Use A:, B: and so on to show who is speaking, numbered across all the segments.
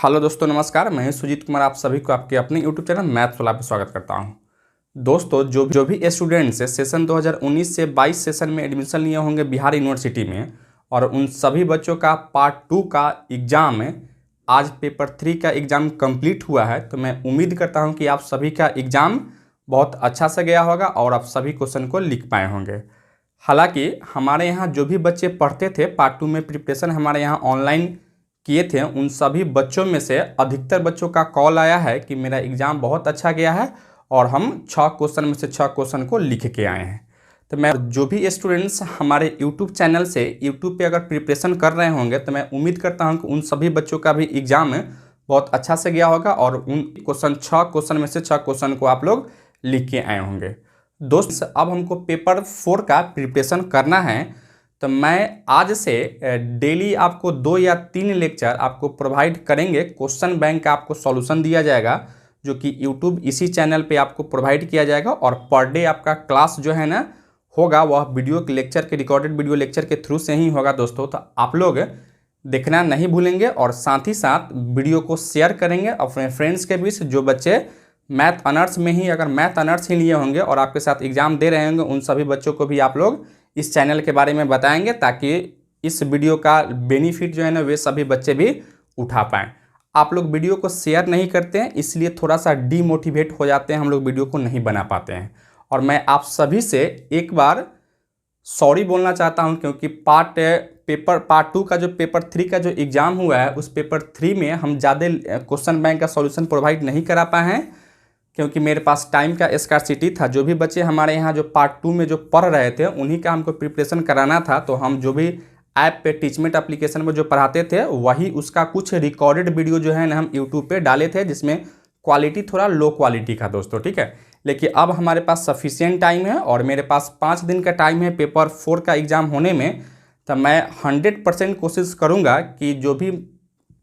A: Hello दोस्तों, नमस्कार। मैं सुजीत कुमार आप सभी को आपके अपने यूट्यूब चैनल मैथ्स वाला पे स्वागत करता हूं। दोस्तों, जो भी स्टूडेंट्स सेशन 2019 से 22 सेशन में एडमिशन लिए होंगे बिहार यूनिवर्सिटी में, और उन सभी बच्चों का पार्ट 2 का एग्ज़ाम आज पेपर 3 का एग्ज़ाम कंप्लीट हुआ है। तो मैं उम्मीद करता हूँ कि आप सभी का एग्ज़ाम बहुत अच्छा से गया होगा और आप सभी क्वेश्चन को लिख पाए होंगे। हालाँकि हमारे यहाँ जो भी बच्चे पढ़ते थे पार्ट 2 में प्रिपरेशन हमारे यहाँ ऑनलाइन किए थे, उन सभी बच्चों में से अधिकतर बच्चों का कॉल आया है कि मेरा एग्ज़ाम बहुत अच्छा गया है और हम 6 क्वेश्चन में से 6 क्वेश्चन को लिख के आए हैं। तो मैं जो भी स्टूडेंट्स हमारे यूट्यूब चैनल से यूट्यूब पे अगर प्रिपरेशन कर रहे होंगे तो मैं उम्मीद करता हूं कि उन सभी बच्चों का भी एग्ज़ाम बहुत अच्छा से गया होगा और उन 6 क्वेश्चन में से 6 क्वेश्चन को आप लोग लिख के आए होंगे। दोस्त, अब हमको पेपर 4 का प्रिपरेशन करना है। तो मैं आज से डेली आपको 2 या 3 लेक्चर आपको प्रोवाइड करेंगे। क्वेश्चन बैंक का आपको सॉल्यूशन दिया जाएगा जो कि यूट्यूब इसी चैनल पे आपको प्रोवाइड किया जाएगा, और पर डे आपका क्लास जो है ना होगा वह वीडियो लेक्चर के रिकॉर्डेड वीडियो लेक्चर के थ्रू से ही होगा दोस्तों। तो आप लोग देखना नहीं भूलेंगे और साथ ही साथ वीडियो को शेयर करेंगे अपने फ्रेंड्स के बीच। जो बच्चे मैथ ऑनर्स में ही अगर मैथ ऑनर्स ही लिए होंगे और आपके साथ एग्ज़ाम दे रहे होंगे, उन सभी बच्चों को भी आप लोग इस चैनल के बारे में बताएंगे ताकि इस वीडियो का बेनिफिट जो है ना वे सभी बच्चे भी उठा पाएँ। आप लोग वीडियो को शेयर नहीं करते हैं, इसलिए थोड़ा सा डीमोटिवेट हो जाते हैं, हम लोग वीडियो को नहीं बना पाते हैं। और मैं आप सभी से एक बार सॉरी बोलना चाहता हूं, क्योंकि पार्ट 2 का जो पेपर 3 का जो एग्ज़ाम हुआ है उस पेपर 3 में हम ज़्यादा क्वेश्चन बैंक का सॉल्यूशन प्रोवाइड नहीं करा पाए हैं, क्योंकि मेरे पास टाइम का स्कार्सिटी था। जो भी बच्चे हमारे यहाँ जो पार्ट 2 में जो पढ़ रहे थे उन्हीं का हमको प्रिपरेशन कराना था। तो हम जो भी ऐप पे टीचमेंट एप्लीकेशन में जो पढ़ाते थे वही उसका कुछ रिकॉर्डेड वीडियो जो है ना हम यूट्यूब पे डाले थे, जिसमें क्वालिटी थोड़ा लो क्वालिटी का दोस्तों, ठीक है। लेकिन अब हमारे पास सफिशिएंट टाइम है और मेरे पास 5 दिन का टाइम है पेपर 4 का एग्ज़ाम होने में। तो मैं 100% कोशिश करूँगा कि जो भी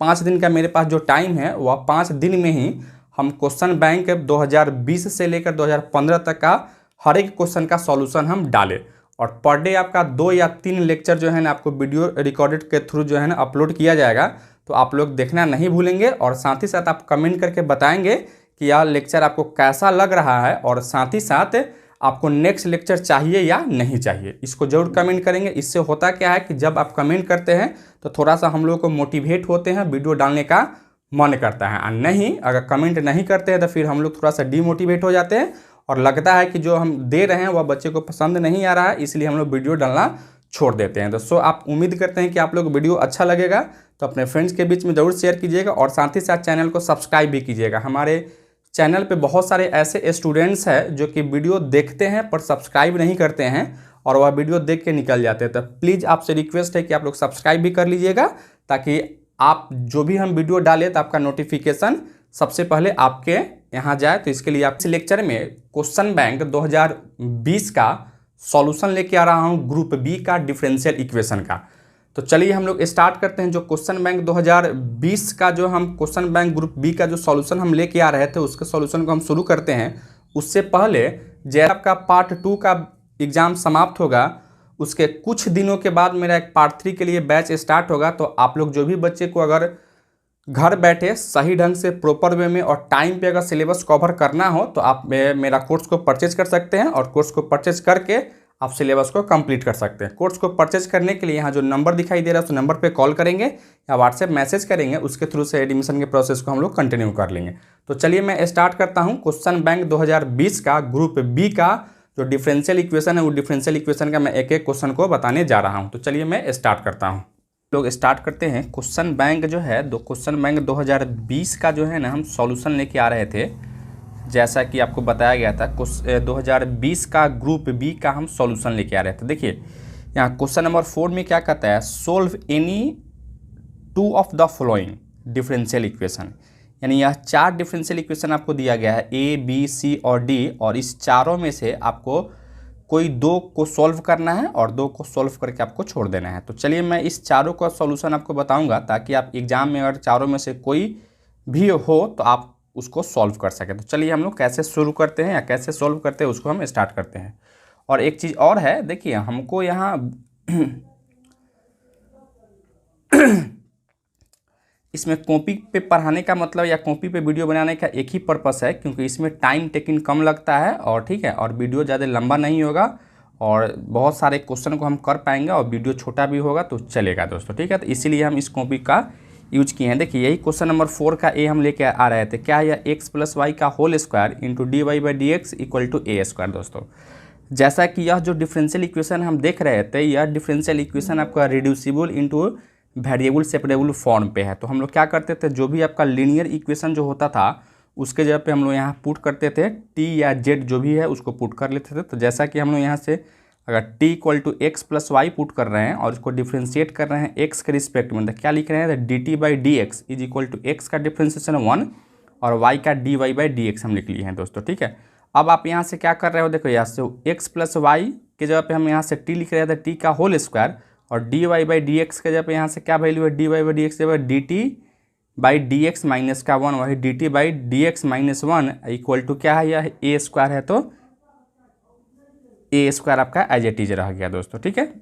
A: 5 दिन का मेरे पास जो टाइम है वह 5 दिन में ही हम क्वेश्चन बैंक 2020 से लेकर 2015 तक का हर एक क्वेश्चन का सॉल्यूशन हम डालें। और पर डे आपका 2 या 3 लेक्चर जो है ना आपको वीडियो रिकॉर्डेड के थ्रू जो है ना अपलोड किया जाएगा। तो आप लोग देखना नहीं भूलेंगे और साथ ही साथ आप कमेंट करके बताएंगे कि यह लेक्चर आपको कैसा लग रहा है, और साथ ही साथ आपको नेक्स्ट लेक्चर चाहिए या नहीं चाहिए, इसको जरूर कमेंट करेंगे। इससे होता क्या है कि जब आप कमेंट करते हैं तो थोड़ा सा हम लोग को मोटिवेट होते हैं, वीडियो डालने का मन करता है। और नहीं, अगर कमेंट नहीं करते हैं तो फिर हम लोग थोड़ा सा डीमोटिवेट हो जाते हैं और लगता है कि जो हम दे रहे हैं वह बच्चे को पसंद नहीं आ रहा है, इसलिए हम लोग वीडियो डालना छोड़ देते हैं। दोस्तों, आप उम्मीद करते हैं कि आप लोग वीडियो अच्छा लगेगा तो अपने फ्रेंड्स के बीच में ज़रूर शेयर कीजिएगा और साथ ही साथ चैनल को सब्सक्राइब भी कीजिएगा। हमारे चैनल पे बहुत सारे ऐसे स्टूडेंट्स हैं जो कि वीडियो देखते हैं पर सब्सक्राइब नहीं करते हैं और वह वीडियो देख के निकल जाते हैं। तो प्लीज़ आपसे रिक्वेस्ट है कि आप लोग सब्सक्राइब भी कर लीजिएगा, ताकि आप जो भी हम वीडियो डालें तो आपका नोटिफिकेशन सबसे पहले आपके यहाँ जाए। तो इसके लिए आप इस लेक्चर में क्वेश्चन बैंक 2020 का सॉल्यूशन लेके आ रहा हूँ, ग्रुप बी का डिफरेंशियल इक्वेशन का। तो चलिए हम लोग स्टार्ट करते हैं। जो क्वेश्चन बैंक 2020 का जो हम क्वेश्चन बैंक ग्रुप बी का जो सॉल्यूशन हम लेके आ रहे थे उसके सॉल्यूशन को हम शुरू करते हैं। उससे पहले जैसे आपका पार्ट 2 का एग्ज़ाम समाप्त होगा उसके कुछ दिनों के बाद मेरा एक पार्ट 3 के लिए बैच स्टार्ट होगा। तो आप लोग जो भी बच्चे को अगर घर बैठे सही ढंग से प्रॉपर वे में और टाइम पे अगर सिलेबस कवर करना हो तो आप मेरा कोर्स को परचेज कर सकते हैं, और कोर्स को परचेज करके आप सिलेबस को कंप्लीट कर सकते हैं। कोर्स को परचेज करने के लिए यहाँ जो नंबर दिखाई दे रहा है उस नंबर पे कॉल करेंगे या व्हाट्सएप मैसेज करेंगे, उसके थ्रू से एडमिशन के प्रोसेस को हम लोग कंटिन्यू कर लेंगे। तो चलिए मैं स्टार्ट करता हूँ क्वेश्चन बैंक 2020 का ग्रुप बी का जो डिफरेंशियल इक्वेशन है, वो डिफरेंशियल इक्वेशन का मैं एक एक क्वेश्चन को बताने जा रहा हूँ। तो चलिए मैं स्टार्ट करता हूँ। लोग स्टार्ट करते हैं। क्वेश्चन बैंक जो है क्वेश्चन बैंक 2020 का जो है ना हम सॉल्यूशन लेके आ रहे थे, जैसा कि आपको बताया गया था। 2020 का ग्रुप बी का हम सॉल्यूशन लेके आ रहे थे। देखिए यहाँ क्वेश्चन नंबर 4 में क्या कहता है, solve any 2 of the following differential equation. यानी यह 4 डिफरेंशियल इक्वेशन आपको दिया गया है, ए बी सी और डी, और इस चारों में से आपको कोई 2 को सॉल्व करना है और 2 को सॉल्व करके आपको छोड़ देना है। तो चलिए मैं इस चारों का सॉल्यूशन आपको बताऊंगा ताकि आप एग्जाम में अगर चारों में से कोई भी हो तो आप उसको सॉल्व कर सकें। तो चलिए हम लोग कैसे शुरू करते हैं या कैसे सॉल्व करते हैं उसको हम स्टार्ट करते हैं। और एक चीज़ और है, देखिए हमको यहाँ इसमें कॉपी पे पढ़ाने का मतलब या कॉपी पे वीडियो बनाने का एक ही पर्पस है, क्योंकि इसमें टाइम टेकिंग कम लगता है और ठीक है, और वीडियो ज़्यादा लंबा नहीं होगा और बहुत सारे क्वेश्चन को हम कर पाएंगे और वीडियो छोटा भी होगा तो चलेगा दोस्तों, ठीक है। तो इसीलिए हम इस कॉपी का यूज किए हैं। देखिए यही क्वेश्चन नंबर 4 का ए हम लेके आ रहे थे। क्या है यह x + y का whole square into dy/dx equal to a square. दोस्तों जैसा कि यह जो डिफरेंशियल इक्वेशन हम देख रहे थे, यह डिफरेंशियल इक्वेशन आपका reducible into variable separable form पे है। तो हम लोग क्या करते थे, जो भी आपका लीनियर इक्वेशन जो होता था उसके जगह पे हम लोग यहाँ पुट करते थे t या z जो भी है उसको पुट कर लेते थे। तो जैसा कि हम लोग यहाँ से अगर t = x + y पुट कर रहे हैं और इसको डिफ्रेंशिएट कर रहे हैं x के रिस्पेक्ट में, तो क्या लिख रहे हैं, dt/dx = x का डिफ्रेंशिएशन 1 और y का dy/dx हम लिख लिए हैं दोस्तों, ठीक है। अब आप यहाँ से क्या कर रहे हो, देखो यहाँ से x + y के जगह पे हम यहाँ से t लिख रहे थे, t का होल स्क्वायर, और dy/dx के जगह पे यहाँ से क्या वैल्यू है, dy/dx के जगह dt/dx माइनस का 1, वही dt/dx माइनस 1 इक्वल टू क्या है, यह a स्क्वायर है, तो a स्क्वायर आपका एज इट इज रह गया दोस्तों, ठीक है।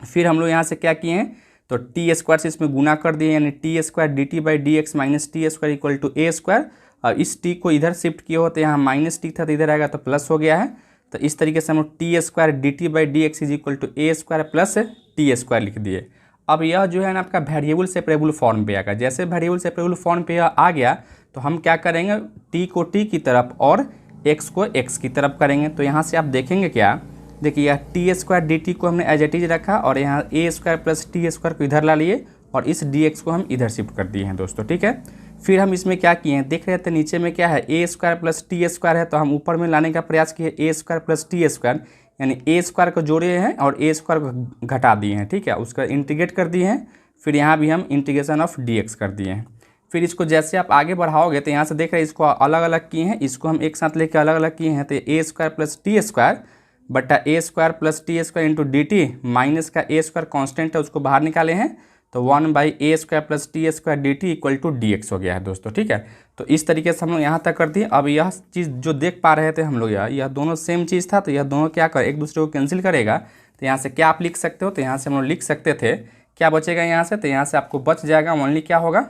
A: फिर हम लोग यहाँ से क्या किए हैं, तो टी स्क्वायर से इसमें गुना कर दिए, यानी T square dt/dx minus T square equal to a square. और इस t को इधर शिफ्ट किए होते यहाँ माइनस टी था तो इधर आएगा तो प्लस हो गया है। तो इस तरीके से हम लोग T square dt/dx equal to a square plus T square लिख दिए। अब यह जो है ना आपका वेरिएबल सेपरेबल फॉर्म पे आएगा। जैसे वेरिएबल सेपरेबल फॉर्म पे आ गया तो हम क्या करेंगे, t को t की तरफ और x को x की तरफ करेंगे। तो यहाँ से आप देखेंगे क्या, देखिए यह टी स्क्वायर डी टी को हमने एज इट इज रखा और यहाँ a square plus T square को इधर ला लिए और इस dx को हम इधर शिफ्ट कर दिए हैं दोस्तों, ठीक है। फिर हम इसमें क्या किए हैं, देख रहे थे नीचे में क्या है, a square plus T square है, तो हम ऊपर में लाने का प्रयास किए a square plus T square, यानी a स्क्वायर को जोड़े हैं और a स्क्वायर को घटा दिए हैं, ठीक है, उसका इंटीग्रेट कर दिए हैं। फिर यहाँ भी हम इंटीग्रेशन ऑफ dx कर दिए हैं। फिर इसको जैसे आप आगे बढ़ाओगे तो यहाँ से देख रहे हैं इसको अलग अलग किए हैं, इसको हम एक साथ लेकर अलग अलग किए हैं। तो a square plus T square बटा a square plus T square into D T minus का a स्क्वायर कॉन्स्टेंट है उसको बाहर निकाले हैं, तो 1/a square plus T square D T equal to dx हो गया है दोस्तों, ठीक है। तो इस तरीके से हम लोग यहाँ तक कर दिए। अब यह चीज़ जो देख पा रहे थे हम लोग, यह दोनों सेम चीज़ था, तो यह दोनों क्या कर एक दूसरे को कैंसिल करेगा। तो यहाँ से क्या आप लिख सकते हो, तो यहाँ से हम लोग लिख सकते थे क्या बचेगा यहाँ से, तो यहाँ से आपको बच जाएगा ओनली क्या होगा,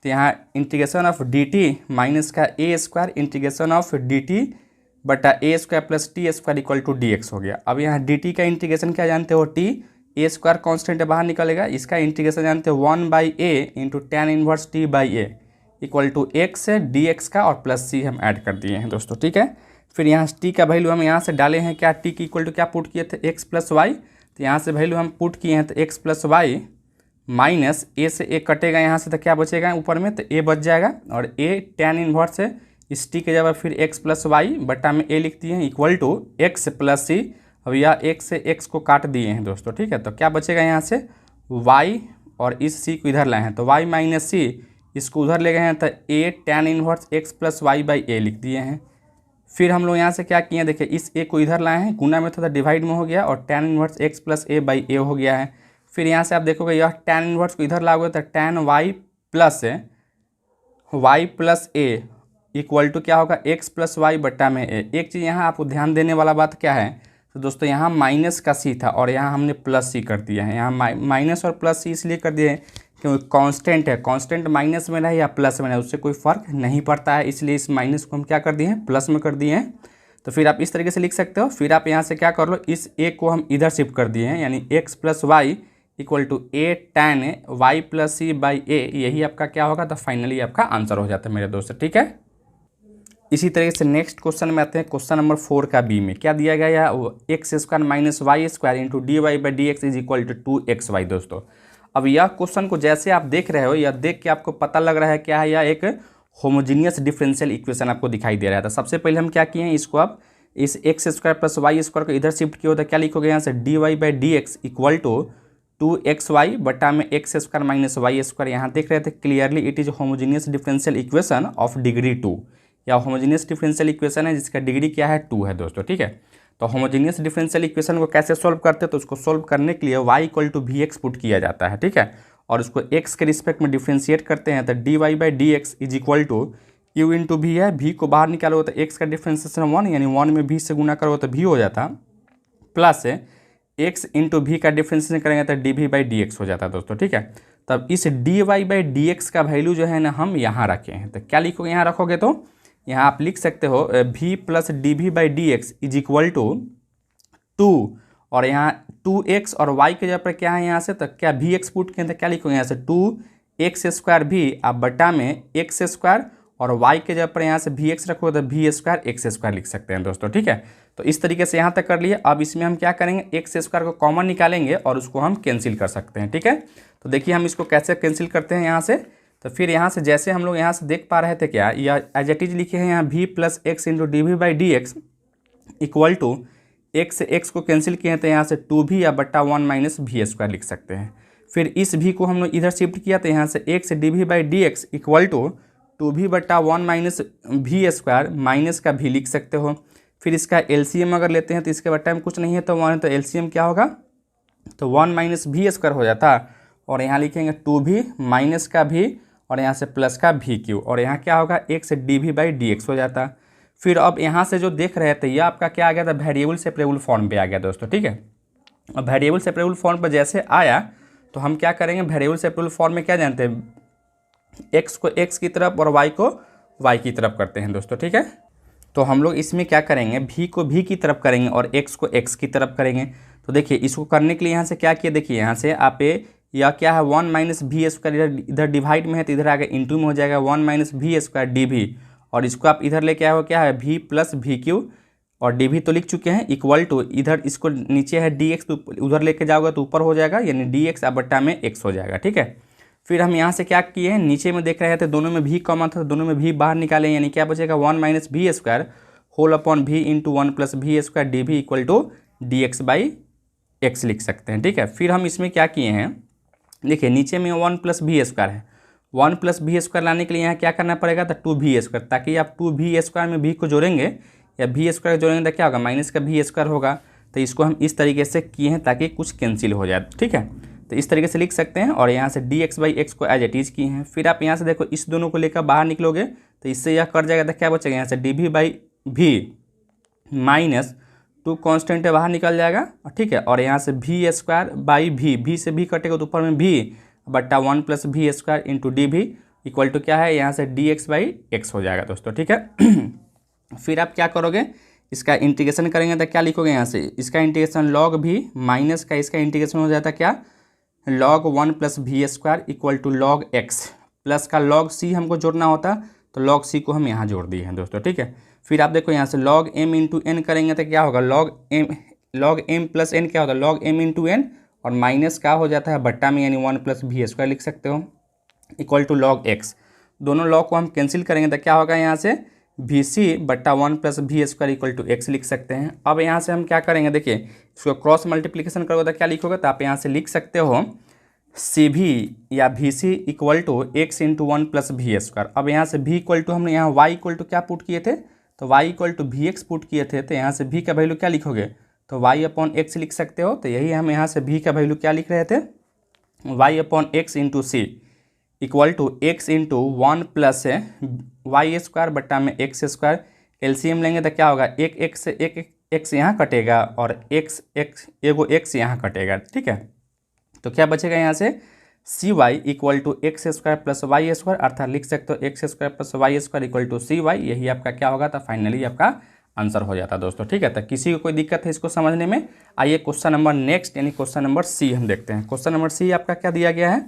A: तो यहाँ integration of D T minus का a square integration of D T बटा a square plus T square equal to dx हो गया। अब यहाँ dt का इंटीग्रेशन क्या जानते हो, t a स्क्वायर कॉन्स्टेंट बाहर निकलेगा, इसका इंटीग्रेशन जानते हो 1/a into tan inverse t/a equal to x dx का और प्लस c हम ऐड कर दिए हैं दोस्तों, ठीक है। फिर यहाँ t का वैल्यू हम यहाँ से डाले हैं, क्या t की इक्वल टू क्या पुट किए थे, x प्लस वाई, तो यहाँ से वैल्यू हम पुट किए हैं तो x plus Y minus a से a कटेगा यहाँ से, तो क्या बचेगा ऊपर में, तो a बच जाएगा और a tan इनवर्स है इस t के जगह फिर x प्लस वाई बटा में a लिख दिए हैं इक्वल टू x प्लस सी। अब यह x से x को काट दिए हैं दोस्तों, ठीक है। तो क्या बचेगा यहाँ से y और इस c को इधर लाए हैं तो y माइनस सी, इसको उधर ले गए हैं तो a tan inverse x plus y by a लिख दिए हैं। फिर हम लोग यहाँ से क्या किए हैं, देखिए इस a को इधर लाए हैं, गुना में था डिवाइड में हो गया और tan inverse x plus a by a हो गया है। फिर यहाँ से आप देखोगे यह tan इनवर्स को इधर लाओगे तो tan y plus A equal to क्या होगा, x प्लस वाई बटा में a। एक चीज़ यहाँ आपको ध्यान देने वाला बात क्या है, तो दोस्तों यहाँ माइनस का c था और यहाँ हमने प्लस c कर दिया है। यहाँ माइनस और प्लस c इसलिए कर दिए क्योंकि कांस्टेंट है, कांस्टेंट माइनस में रहे या प्लस में रहे उससे कोई फ़र्क नहीं पड़ता है, इसलिए इस माइनस को हम क्या कर दिए हैं, प्लस में कर दिए हैं। तो फिर आप इस तरीके से लिख सकते हो। फिर आप यहाँ से क्या कर लो, इस a को हम इधर शिफ्ट कर दिए हैं, यानी x plus y equal to a tan y plus c by a, यही आपका क्या होगा, तो फाइनली आपका आंसर हो जाता है मेरे दोस्त, ठीक है। इसी तरीके से नेक्स्ट क्वेश्चन में आते हैं। क्वेश्चन नंबर 4 का बी में क्या दिया गया है, X square minus Y square into D Y by D x is equal to 2xy दोस्तों। अब यह क्वेश्चन को जैसे आप देख रहे हो, यह देख के आपको पता लग रहा है क्या है, यह एक होमोजीनियस डिफरेंशियल इक्वेशन आपको दिखाई दे रहा था। सबसे पहले हम क्या किए हैं, इसको आप इस X square plus Y square को इधर शिफ्ट किया होता क्या लिखोगे यहाँ से, D Y by D x equal to 2xy बटा में X square minus Y square. यहाँ देख रहे थे clearly it is homogeneous differential equation of degree 2, या होमोजीनियस डिफरेंशियल इक्वेशन है जिसका डिग्री क्या है 2 है दोस्तों, ठीक है। तो होमोजीनियस डिफरेंशियल इक्वेशन को कैसे सॉल्व करते हैं, तो उसको सॉल्व करने के लिए y equal to V X put किया जाता है, ठीक है, और उसको x के रिस्पेक्ट में डिफ्रेंशिएट करते हैं तो D Y by D x is equal to U into V है, v को बाहर निकालो तो x का डिफ्रेंशिएशन 1, यानी 1 में v से गुना करो तो v हो जाता, प्लस x इंटू वी का डिफ्रेंशिएशन करेंगे तो D V by D X हो जाता है दोस्तों, ठीक है। तब इस dy बाई dx का वैल्यू जो है ना हम यहाँ रखे हैं। तो क्या लिखोगे, यहाँ रखोगे तो यहाँ आप लिख सकते हो v plus D V by D x is equal to 2, और यहाँ 2x और y के जगह पर क्या है यहाँ से, तो क्या vx पुट किए, तो क्या लिखोगे यहाँ से 2x स्क्वायर भी आप बटा में x स्क्वायर, और y के जगह पर यहाँ से vx रखोगे तो v स्क्वायर x स्क्वायर लिख सकते हैं दोस्तों। ठीक है, तो इस तरीके से यहाँ तक कर लिए। अब इसमें हम क्या करेंगे, x स्क्वायर को कॉमन निकालेंगे और उसको हम कैंसिल कर सकते हैं। ठीक है, तो देखिए हम इसको कैसे कैंसिल करते हैं यहाँ से। तो फिर यहाँ से जैसे हम लोग यहाँ से देख पा रहे थे क्या, या एज इट इज लिखे हैं यहाँ v plus X into D V by D x equal to x से x को कैंसिल किए हैं तो यहाँ से 2v या बट्टा 1 माइनस वी स्क्वायर लिख सकते हैं। फिर इस v को हम लोग इधर शिफ्ट किया तो यहाँ से x D V by D x equal to 2v बट्टा 1 माइनस वी स्क्वायर माइनस का v लिख सकते हो। फिर इसका एलसीएम अगर लेते हैं तो इसके बट्टा में कुछ नहीं है तो 1 है, तो एलसीएम क्या होगा, तो 1 माइनस वी स्क्वायर हो जाता, और यहाँ लिखेंगे 2v माइनस का v और यहाँ से प्लस का वी क्यू, और यहाँ क्या होगा x D V by D X हो जाता। फिर अब यहाँ से जो देख रहे थे, यह आपका क्या आ गया था, वेरिएबल सेपरेबल फॉर्म पे आ गया दोस्तों। ठीक है, अब वेरिएबल सेपरेबल फॉर्म पर जैसे आया तो हम क्या करेंगे, वेरिएबल सेपरेबल फॉर्म में क्या जानते हैं, x को x की तरफ और y को y की तरफ करते हैं दोस्तों। ठीक है, तो हम लोग इसमें क्या करेंगे, v को v की तरफ करेंगे और x को x की तरफ करेंगे। तो देखिए इसको करने के लिए यहाँ से क्या किया, देखिए यहाँ से आप या क्या है 1 माइनस वी स्क्वायर, इधर डिवाइड में है तो इधर आगे इंटू में हो जाएगा 1 minus V square D V, और इसको आप इधर लेके आए हो क्या है v प्लस वी क्यू, और डी वी तो लिख चुके हैं इक्वल टू, इधर इसको नीचे है डी एक्स तो उधर लेके जाओगे तो ऊपर हो जाएगा, यानी डी एक्स बट्टा में x हो जाएगा। ठीक है, फिर हम यहाँ से क्या किए हैं, नीचे में देख रहे थे दोनों में v कॉमन था, दोनों में v बाहर निकालें, यानी क्या बचेगा 1 minus V square whole upon v into 1 plus V square D V equal to D x by X लिख सकते हैं। ठीक है, फिर हम इसमें क्या किए हैं, देखिए नीचे में 1 प्लस वी स्क्वायर है, 1 प्लस वी स्क्वायर लाने के लिए यहाँ क्या करना पड़ेगा, तो 2v स्क्वायर, ताकि आप 2v स्क्वायर में v को जोड़ेंगे या v स्क्वायर जोड़ेंगे तो क्या होगा, माइनस का v स्क्वायर होगा। तो इसको हम इस तरीके से किए हैं ताकि कुछ कैंसिल हो जाए। ठीक है, तो इस तरीके से लिख सकते हैं, और यहाँ से dx बाई एक्स को एज इट इज किए हैं। फिर आप यहाँ से देखो इस दोनों को लेकर बाहर निकलोगे तो इससे यह कट जाएगा, तो क्या बचेगा यहाँ से D V by V minus 2 constant बाहर निकल जाएगा। ठीक है, और यहाँ से वी स्क्वायर बाई वी से भी कटेगा तो ऊपर में v बट्टा 1 plus V square into D V equal to क्या है, यहाँ से डी एक्स बाई एक्स हो जाएगा दोस्तों। ठीक है, फिर आप क्या करोगे, इसका इंटीग्रेशन करेंगे तो क्या लिखोगे, यहाँ से इसका इंटीग्रेशन लॉग भी माइनस का इसका इंटीग्रेशन हो जाता क्या, log 1 plus V square equal to log X, plus का लॉग सी हमको जोड़ना होता तो लॉग सी को हम यहाँ जोड़ दिए हैं दोस्तों। ठीक है, फिर आप देखो यहाँ से लॉग एम इंटू एन करेंगे तो क्या होगा, लॉग एम प्लस एन क्या होता है, लॉग एम इंटू एन, और माइनस का हो जाता है बट्टा में, यानी 1 प्लस वी स्क्वायर लिख सकते हो इक्वल टू लॉग एक्स। दोनों लॉग को हम कैंसिल करेंगे तो क्या होगा, यहाँ से वी सी बट्टा 1 plus V square equal to X लिख सकते हैं। अब यहाँ से हम क्या करेंगे, देखिए इसको क्रॉस मल्टीप्लिकेशन करोगे तो क्या लिखोगे, तो आप यहाँ से लिख सकते हो सी भी या V C equal to X into 1 plus V square. अब यहाँ से v इक्वल टू हमने यहाँ y इक्वल टू क्या पुट किए थे, तो y equal to V X put किए थे, तो यहाँ से v का वैल्यू क्या लिखोगे, तो y अपॉन एक्स लिख सकते हो। तो यही हम यहाँ से v का वैल्यू क्या लिख रहे थे, y upon X into C equal to X into 1 plus Y square बट्टा में एक्स स्क्वायर। एलसीएम लेंगे तो क्या होगा, एक एक्स से एक एक्स यहाँ कटेगा और एक्स एगो एक्स यहाँ कटेगा। ठीक है, तो क्या बचेगा यहाँ से c y equal to x square plus Y square, अर्थात लिख सकते हो x square plus Y square equal to c y. यही आपका क्या होगा, तो फाइनली आपका आंसर हो जाता है दोस्तों। ठीक है, तो किसी को कोई दिक्कत है इसको समझने में, आइए क्वेश्चन नंबर नेक्स्ट यानी क्वेश्चन नंबर सी हम देखते हैं। क्वेश्चन नंबर सी आपका क्या दिया गया है,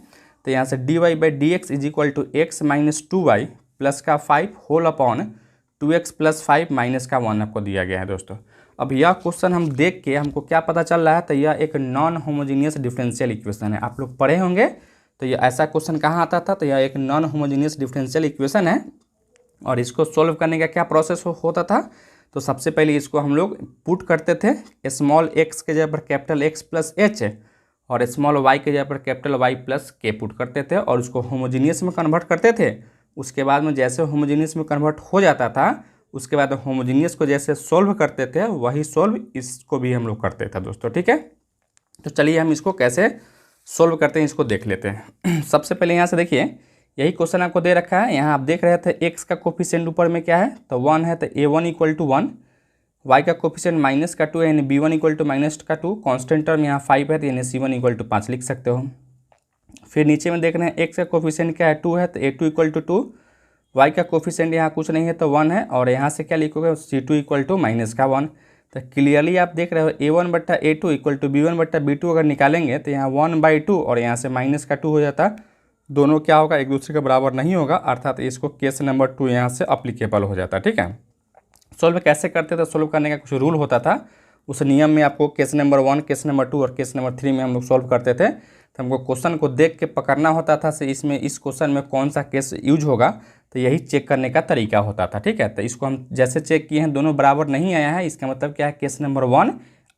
A: तो यहाँ से D Y by D x is equal to X minus 2y plus का 5 whole upon 2x plus 5 minus का 1 आपको दिया गया है दोस्तों। अब यह क्वेश्चन हम देख के हमको क्या पता चल रहा है, तो यह एक नॉन होमोजीनियस डिफरेंशियल इक्वेशन है। आप लोग पढ़े होंगे तो यह ऐसा क्वेश्चन कहाँ आता था, तो यह एक नॉन होमोजीनियस डिफरेंशियल इक्वेशन है। और इसको सॉल्व करने का क्या प्रोसेस होता था, तो सबसे पहले इसको हम लोग पुट करते थे स्मॉल एक्स के जगह पर कैपिटल एक्स प्लस एच और स्मॉल वाई के जगह पर कैपिटल वाई प्लस के पुट करते थे और उसको होमोजीनियस में कन्वर्ट करते थे। उसके बाद में जैसे होमोजीनियस में कन्वर्ट हो जाता था उसके बाद होमोजीनियस को जैसे सोल्व करते थे वही सोल्व इसको भी हम लोग करते थे दोस्तों। ठीक है, तो चलिए हम इसको कैसे सोल्व करते हैं इसको देख लेते हैं। सबसे पहले यहाँ से देखिए यही क्वेश्चन आपको दे रखा है। यहाँ आप देख रहे थे एक्स का कोफिशिएंट ऊपर में क्या है, तो 1 है, तो a1 इक्वल टू 1, वाई का कोफिशिएंट माइनस का 2 है यानी b1 इक्वल टू माइनस का 2, कॉन्स्टेंट टर्म यहाँ 5 है तो यानी c1 इक्वल टू 5 लिख सकते हो। फिर नीचे में देख रहे हैं एक्स का कोफिशिएंट क्या है 2 है, तो A2 इक्वल टू 2, वाई का कोफिशिएंट यहाँ कुछ नहीं है तो 1 है, और यहाँ से क्या लिखोगे C2 इक्वल टू माइनस का 1। तो क्लियरली आप देख रहे हो A1 बट्टा A2 इक्वल टू B1 बट्टा B2 अगर निकालेंगे तो यहाँ 1/2 और यहाँ से माइनस का 2 हो जाता, दोनों क्या होगा एक दूसरे के बराबर नहीं होगा, अर्थात इसको केस नंबर 2 यहाँ से अप्लीकेबल हो जाता। ठीक है, सोल्व कैसे करते थे, सोल्व करने का कुछ रूल होता था, उस नियम में आपको केस नंबर 1, केस नंबर 2 और केस नंबर 3 में हम लोग सोल्व करते थे। तो हमको क्वेश्चन को देख के पकड़ना होता था से इसमें इस क्वेश्चन में कौन सा केस यूज होगा, तो यही चेक करने का तरीका होता था। ठीक है, तो इसको हम जैसे चेक किए हैं दोनों बराबर नहीं आया है, इसका मतलब क्या है केस नंबर 1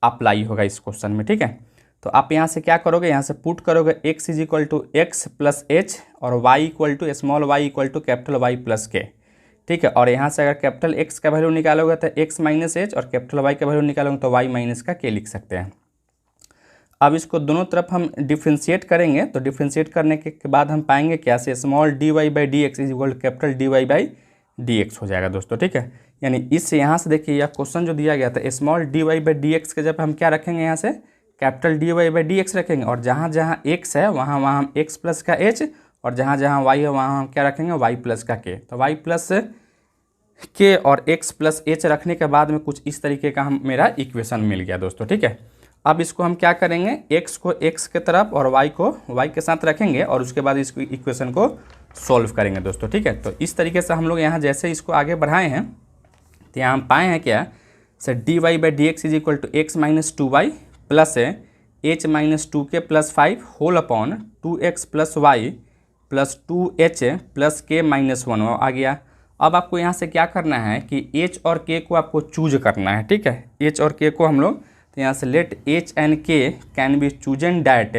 A: अप्लाई होगा इस क्वेश्चन में। ठीक है, तो आप यहाँ से क्या करोगे, यहाँ से पुट करोगे x is equal to X plus H और y equal to small y equal to capital Y plus K. ठीक है, और यहाँ से अगर कैपिटल X का वैल्यू निकालोगे तो x माइनस एच और कैपिटल Y का वैल्यू निकालोगे तो y माइनस का के लिख सकते हैं। अब इसको दोनों तरफ हम डिफ्रेंशिएट करेंगे, तो डिफ्रेंशिएट करने के बाद हम पाएंगे क्या से small dy by D x is equal to capital dy by D X हो जाएगा दोस्तों। ठीक है, यानी इस यहाँ से देखिए यह क्वेश्चन जो दिया गया था small dy by D x के जब हम क्या रखेंगे यहाँ से capital dy by D x रखेंगे, और जहाँ जहाँ x है वहाँ वहाँ हम x प्लस का h, और जहाँ जहाँ y है वहाँ हम क्या रखेंगे y प्लस का k। तो y प्लस के और x प्लस h रखने के बाद में कुछ इस तरीके का हम मेरा इक्वेशन मिल गया दोस्तों। ठीक है, अब इसको हम क्या करेंगे x को x के तरफ और y को y के साथ रखेंगे और उसके बाद इस इक्वेशन को सॉल्व करेंगे दोस्तों। ठीक है, तो इस तरीके से हम लोग यहाँ जैसे इसको आगे बढ़ाए हैं तो यहाँ हम पाए हैं क्या sir dy by D x is equal to X minus 2y plus h minus 2k plus 5 whole upon 2x plus Y plus 2h plus k minus 1 आ गया। अब आपको यहाँ से क्या करना है कि h और k को आपको चूज करना है। ठीक है, h और k को हम लोग तो यहाँ से let h and k can be chosen that,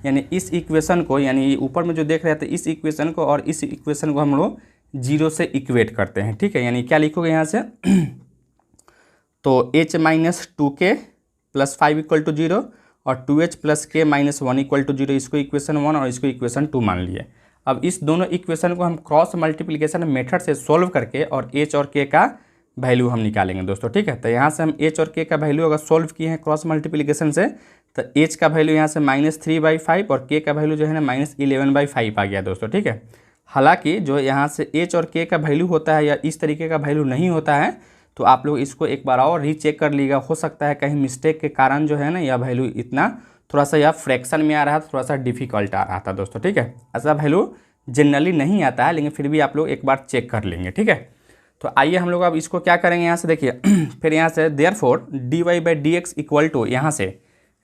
A: यानी इस इक्वेशन को, यानी ऊपर में जो देख रहे थे इस इक्वेशन को और इस इक्वेशन को हम लोग 0 से इक्वेट करते हैं। ठीक है, यानी क्या लिखोगे यहाँ से तो h minus 2k plus 5 equal to 0 और 2h plus k minus 1 equal to 0, इसको इक्वेशन 1 और इसको इक्वेशन 2 मान लिए। अब इस दोनों इक्वेशन को हम क्रॉस मल्टीप्लिकेशन मेथड से सोल्व करके और h और k का वैल्यू हम निकालेंगे दोस्तों। ठीक है, तो यहाँ से हम h और k का वैल्यू अगर सोल्व किए हैं क्रॉस मल्टीप्लिकेशन से तो h का वैल्यू यहाँ से -3/5 और k का वैल्यू जो है ना -11/5 आ गया दोस्तों। ठीक है, हालांकि जो यहाँ से h और k का वैल्यू होता है या इस तरीके का वैल्यू नहीं होता है, तो आप लोग इसको एक बार और रीचेक कर लीजिएगा, हो सकता है कहीं मिस्टेक के कारण जो है ना यह वैल्यू इतना थोड़ा सा यह फ्रैक्शन में आ रहा था, थोड़ा सा डिफिकल्ट आ रहा था दोस्तों। ठीक है, ऐसा वैल्यू जनरली नहीं आता है, लेकिन फिर भी आप लोग एक बार चेक कर लेंगे। ठीक है, तो आइए हम लोग अब इसको क्या करेंगे यहाँ से देखिए फिर यहाँ से therefore dy by D x equal to यहाँ से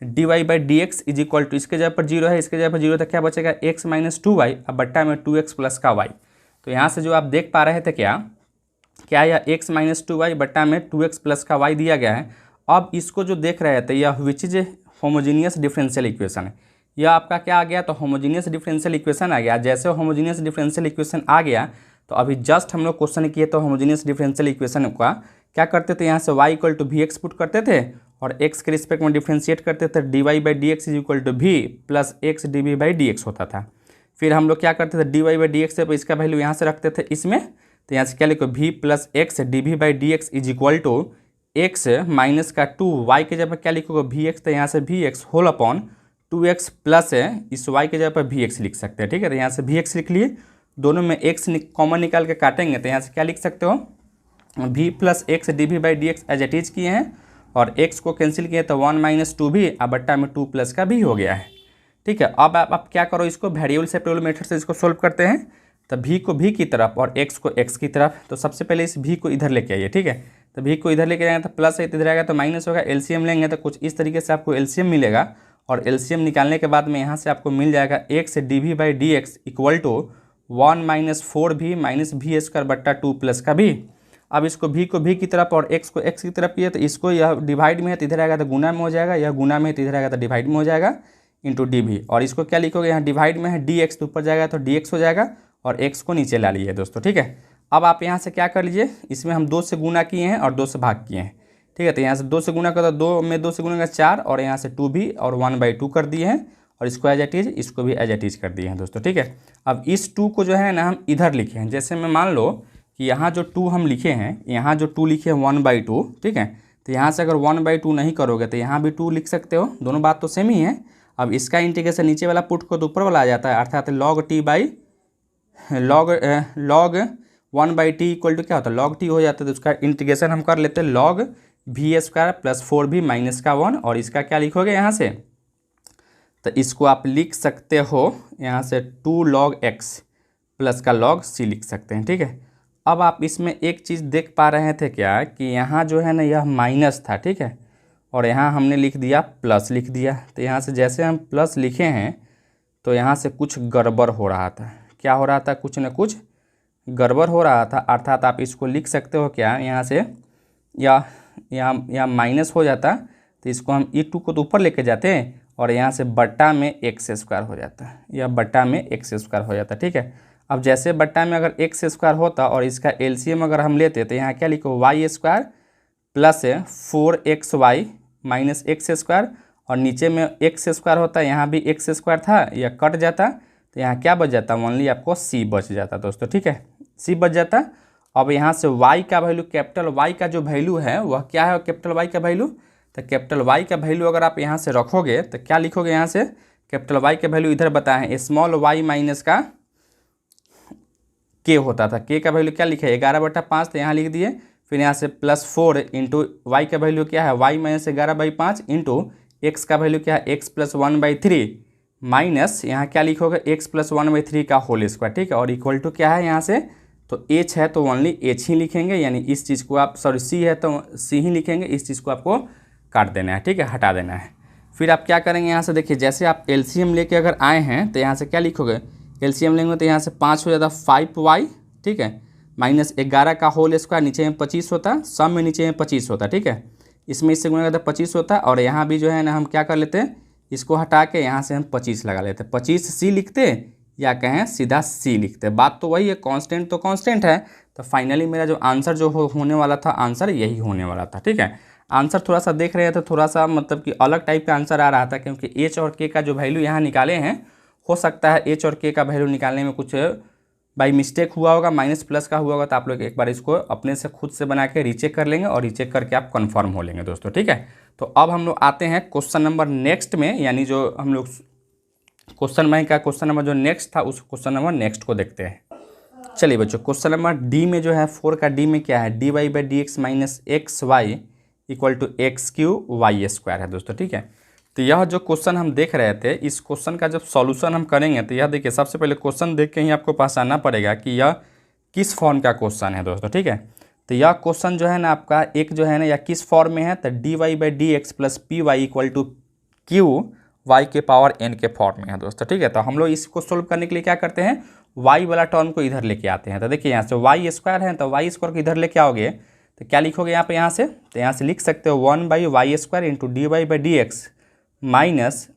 A: dy by D x is equal to इसके जगह पर 0 है, इसके जगह पर 0 तो क्या बचेगा x माइनस 2y अब बट्टा में 2x प्लस का y। तो यहाँ से जो आप देख पा रहे थे क्या यह x माइनस 2y बट्टा में 2x प्लस का y दिया गया है। अब इसको जो देख रहे थे यह which is homogeneous differential equation है, यह आपका क्या आ गया तो होमोजीनियस डिफरेंशियल इक्वेशन आ गया। जैसे होमोजीनियस डिफरेंशियल इक्वेशन आ गया तो अभी जस्ट हम लोग क्वेश्चन किए तो होमोजीनियस डिफरेंशियल इक्वेशन का क्या करते थे, यहाँ से y equal to V X put करते थे और x के रिस्पेक्ट में डिफ्रेंशिएट करते थे, dy by D x is equal to V plus X D V by D X होता था। फिर हम लोग क्या करते थे dy बाई डी एक्स है, इसका वैल्यू यहाँ से रखते थे इसमें, तो यहाँ से क्या लिखो v plus X D V by D x is equal to X minus का 2 y के जगह क्या लिखोगे वी एक्स, तो यहाँ से V X whole upon 2x plus इस y के जगह पर वी एक्स लिख सकते हैं। ठीक है, तो यहाँ से वी एक्स लिख लिए, दोनों में x कॉमन निकाल के काटेंगे तो यहाँ से क्या लिख सकते हो v plus X D V by D X as eight is किए हैं और x को कैंसिल किए तो 1 माइनस 2v अब बट्टा में 2 प्लस का v हो गया है। ठीक है, अब आप क्या करो इसको वेरिएबल सेपरेबल मेथड से इसको सोल्व करते हैं, तो v को v की तरफ और x को x की तरफ। तो सबसे पहले इस v को इधर लेके आइए। ठीक है, तो v को इधर लेके जाएंगे तो प्लस है, इधर आएगा तो माइनस होगा, एलसीएम लेंगे तो कुछ इस तरीके से आपको एलसीएम मिलेगा और एलसीएम निकालने के बाद में यहाँ से आपको मिल जाएगा x D V by D x equal to 1 minus 4v minus V square बट्टा 2 प्लस का v। अब इसको v को v की तरफ और x को x की तरफ किया तो इसको यह डिवाइड में है तो इधर आएगा तो गुना में हो जाएगा, यह गुना में है तो इधर आएगा तो डिवाइड में हो जाएगा इंटू डी वी। और इसको क्या लिखोगे यहाँ डिवाइड में है dx तो ऊपर जाएगा तो dx हो जाएगा और x को नीचे ला लिए दोस्तों। ठीक है, अब आप यहाँ से क्या कर लीजिए, इसमें हम 2 से गुना किए हैं और 2 से भाग किए हैं। ठीक है, तो यहाँ से 2 से गुना कर दो, 2 में 2 से गुना का 4 और यहाँ से 2v और 1/2 कर दिए हैं और इसको एज एट इज, इसको भी एज एट इज कर दिए हैं दोस्तों। ठीक है, अब इस 2 को जो है ना हम इधर लिखे हैं, जैसे मैं मान लो कि यहाँ जो 2 हम लिखे हैं, यहाँ जो 2 लिखे हैं 1/2। ठीक है, तो यहाँ से अगर 1/2 नहीं करोगे तो यहाँ भी 2 लिख सकते हो, दोनों बात तो सेम ही है। अब इसका इंटीग्रेशन नीचे वाला पुट को तो ऊपर वाला आ जाता है, अर्थात log t by log 1/t equal to क्या होता है log t हो जाता है। तो उसका इंटीग्रेशन हम कर लेते हैं log v² plus 4v minus का 1, और इसका क्या लिखोगे यहाँ से, तो इसको आप लिख सकते हो यहाँ से 2 log x प्लस का log c लिख सकते हैं, ठीक है। अब आप इसमें एक चीज़ देख पा रहे थे क्या कि यहाँ जो है ना यह माइनस था, ठीक है, और यहाँ हमने लिख दिया प्लस लिख दिया। तो यहाँ से जैसे हम प्लस लिखे हैं तो यहाँ से कुछ गड़बड़ हो रहा था। क्या हो रहा था, कुछ न कुछ गड़बड़ हो रहा था, अर्थात आप इसको लिख सकते हो क्या यहाँ से, या यहाँ माइनस हो जाता तो इसको हम e2 को तो ऊपर लेके जाते हैं और यहाँ से बट्टा में x² हो जाता है, या बट्टा में x² हो जाता, ठीक है। अब जैसे बट्टा में अगर x² होता और इसका एलसीएम अगर हम लेते तो यहाँ क्या लिखो y² plus 4xy minus x², और नीचे में x² होता है, यहाँ भी x² था, यह कट जाता तो यहाँ क्या बच जाता, ओनली आपको c बच जाता दोस्तों, ठीक है, c बच जाता। अब यहाँ से y का वैल्यू, कैपिटल Y का जो वैल्यू है वह क्या है, कैपिटल Y का वैल्यू, तो कैपिटल Y का वैल्यू अगर आप यहाँ से रखोगे तो क्या लिखोगे, यहाँ से कैपिटल Y का वैल्यू इधर बताएं स्मॉल y माइनस का k होता था, k का वैल्यू क्या लिखा है 11/5, तो यहाँ लिख दिए। फिर यहाँ से प्लस 4 इंटू वाई का वैल्यू क्या है y माइनस 11/5 इंटू एक्स का वैल्यू क्या है x प्लस 1/3 माइनस यहाँ क्या लिखोगे x प्लस 1/3 का होल स्क्वायर, ठीक है, और इक्वल टू क्या है यहाँ से, तो h है तो ओनली h ही लिखेंगे, यानी इस चीज़ को आप, सॉरी c है तो c ही लिखेंगे, इस चीज़ को आपको काट देना है, ठीक है, हटा देना है। फिर आप क्या करेंगे, यहाँ से देखिए जैसे आप एलसीएम लेके अगर आए हैं तो यहाँ से क्या लिखोगे, एलसीएम लेंगे तो यहाँ से 5 हो जाता 5y, ठीक है, माइनस 11 का होल स्क्वायर, नीचे में 25 होता, सम में नीचे में 25 होता, ठीक है, इसमें इससे गुणा करते 25 होता, और यहाँ भी जो है ना हम क्या कर लेते हैं, इसको हटा के यहाँ से हम 25 लगा लेते, 25c लिखते या कहें सीधा c लिखते। बात तो वही है, कांस्टेंट तो कांस्टेंट है। तो फाइनली मेरा जो आंसर जो होने वाला था, आंसर यही होने वाला था, ठीक है। आंसर थोड़ा सा देख रहे थे, थोड़ा सा मतलब कि अलग टाइप का आंसर आ रहा था, क्योंकि h और k का जो वैल्यू यहाँ निकाले हैं, हो सकता है h और k का वैल्यू निकालने में कुछ बाई मिस्टेक हुआ होगा, माइनस प्लस का हुआ होगा, तो आप लोग एक बार इसको अपने से खुद से बना के रीचेक कर लेंगे, और रीचेक करके आप कंफर्म हो लेंगे दोस्तों, ठीक है। तो अब हम लोग आते हैं क्वेश्चन नंबर नेक्स्ट में, यानी जो हम लोग क्वेश्चन बैंक का क्वेश्चन नंबर जो नेक्स्ट था, उस क्वेश्चन नंबर नेक्स्ट को देखते हैं। चलिए बच्चों, क्वेश्चन नंबर डी में जो है 4 का डी में क्या है, dy/dx minus xy equal to x³ y² है दोस्तों, ठीक है। तो यह जो क्वेश्चन हम देख रहे थे, इस क्वेश्चन का जब सॉल्यूशन हम करेंगे तो यह देखिए, सबसे पहले क्वेश्चन देख के ही आपको पहचानना पड़ेगा कि यह किस फॉर्म का क्वेश्चन है दोस्तों, ठीक है। तो यह क्वेश्चन जो है ना आपका एक जो है ना, या किस फॉर्म में है, तो dy/dx plus py equal to q y के पावर n के फॉर्म में है दोस्तों, ठीक है। तो हम लोग इसको सोल्व करने के लिए क्या करते हैं, y वाला टर्म को इधर लेके आते हैं। तो देखिए यहाँ से y² है, तो y² को इधर लेके आओगे तो क्या लिखोगे यहाँ पे, यहाँ से तो यहाँ से लिख सकते हो 1/y² into dy/dx minus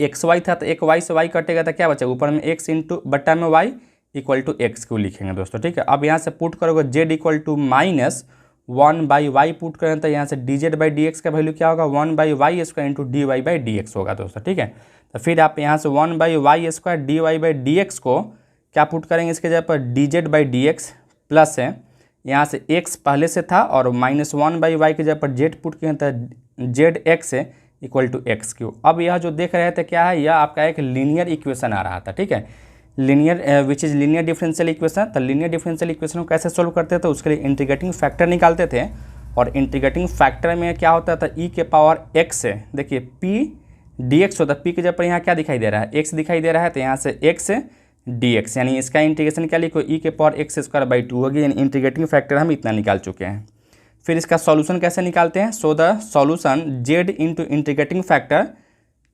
A: xy था, तो एक y से y कटेगा तो क्या बचेगा, ऊपर में x इंटू बट्टा में y इक्वल टू x³ लिखेंगे दोस्तों, ठीक है। अब यहाँ से पुट करोगे z equal to minus 1/y put करें तो यहाँ से dz/dx का वैल्यू क्या होगा, 1/y² इंटू dy/dx होगा दोस्तों, ठीक है। तो फिर आप यहाँ से 1/y² dy/dx को क्या पुट करेंगे, इसके जगह पर dz/dx प्लस है, यहाँ से x पहले से था, और माइनस 1/y की जगह पर z पुट किए तो zx है इक्वल टू x³। अब यह जो देख रहे थे क्या है, यह आपका एक लीनियर इक्वेशन आ रहा था, ठीक है, linear which is linear differential equation. तो लीनियर डिफरेंशियल इक्वेशन को कैसे सोल्व करते थे, तो उसके लिए इंटीग्रेटिंग फैक्टर निकालते थे, और इंटीग्रेटिंग फैक्टर में क्या होता था, e के पावर x है, देखिए p dx होता है, p के जगह पर यहाँ क्या दिखाई दे रहा है, x दिखाई दे रहा है, तो यहाँ से x dx, यानी इसका इंटीग्रेशन क्या लिखो, e के पावर x² होगी, यानी इंटीग्रेटिंग फैक्टर हम इतना निकाल चुके हैं। फिर इसका सॉल्यूशन कैसे निकालते हैं, so the solution z into integrating factor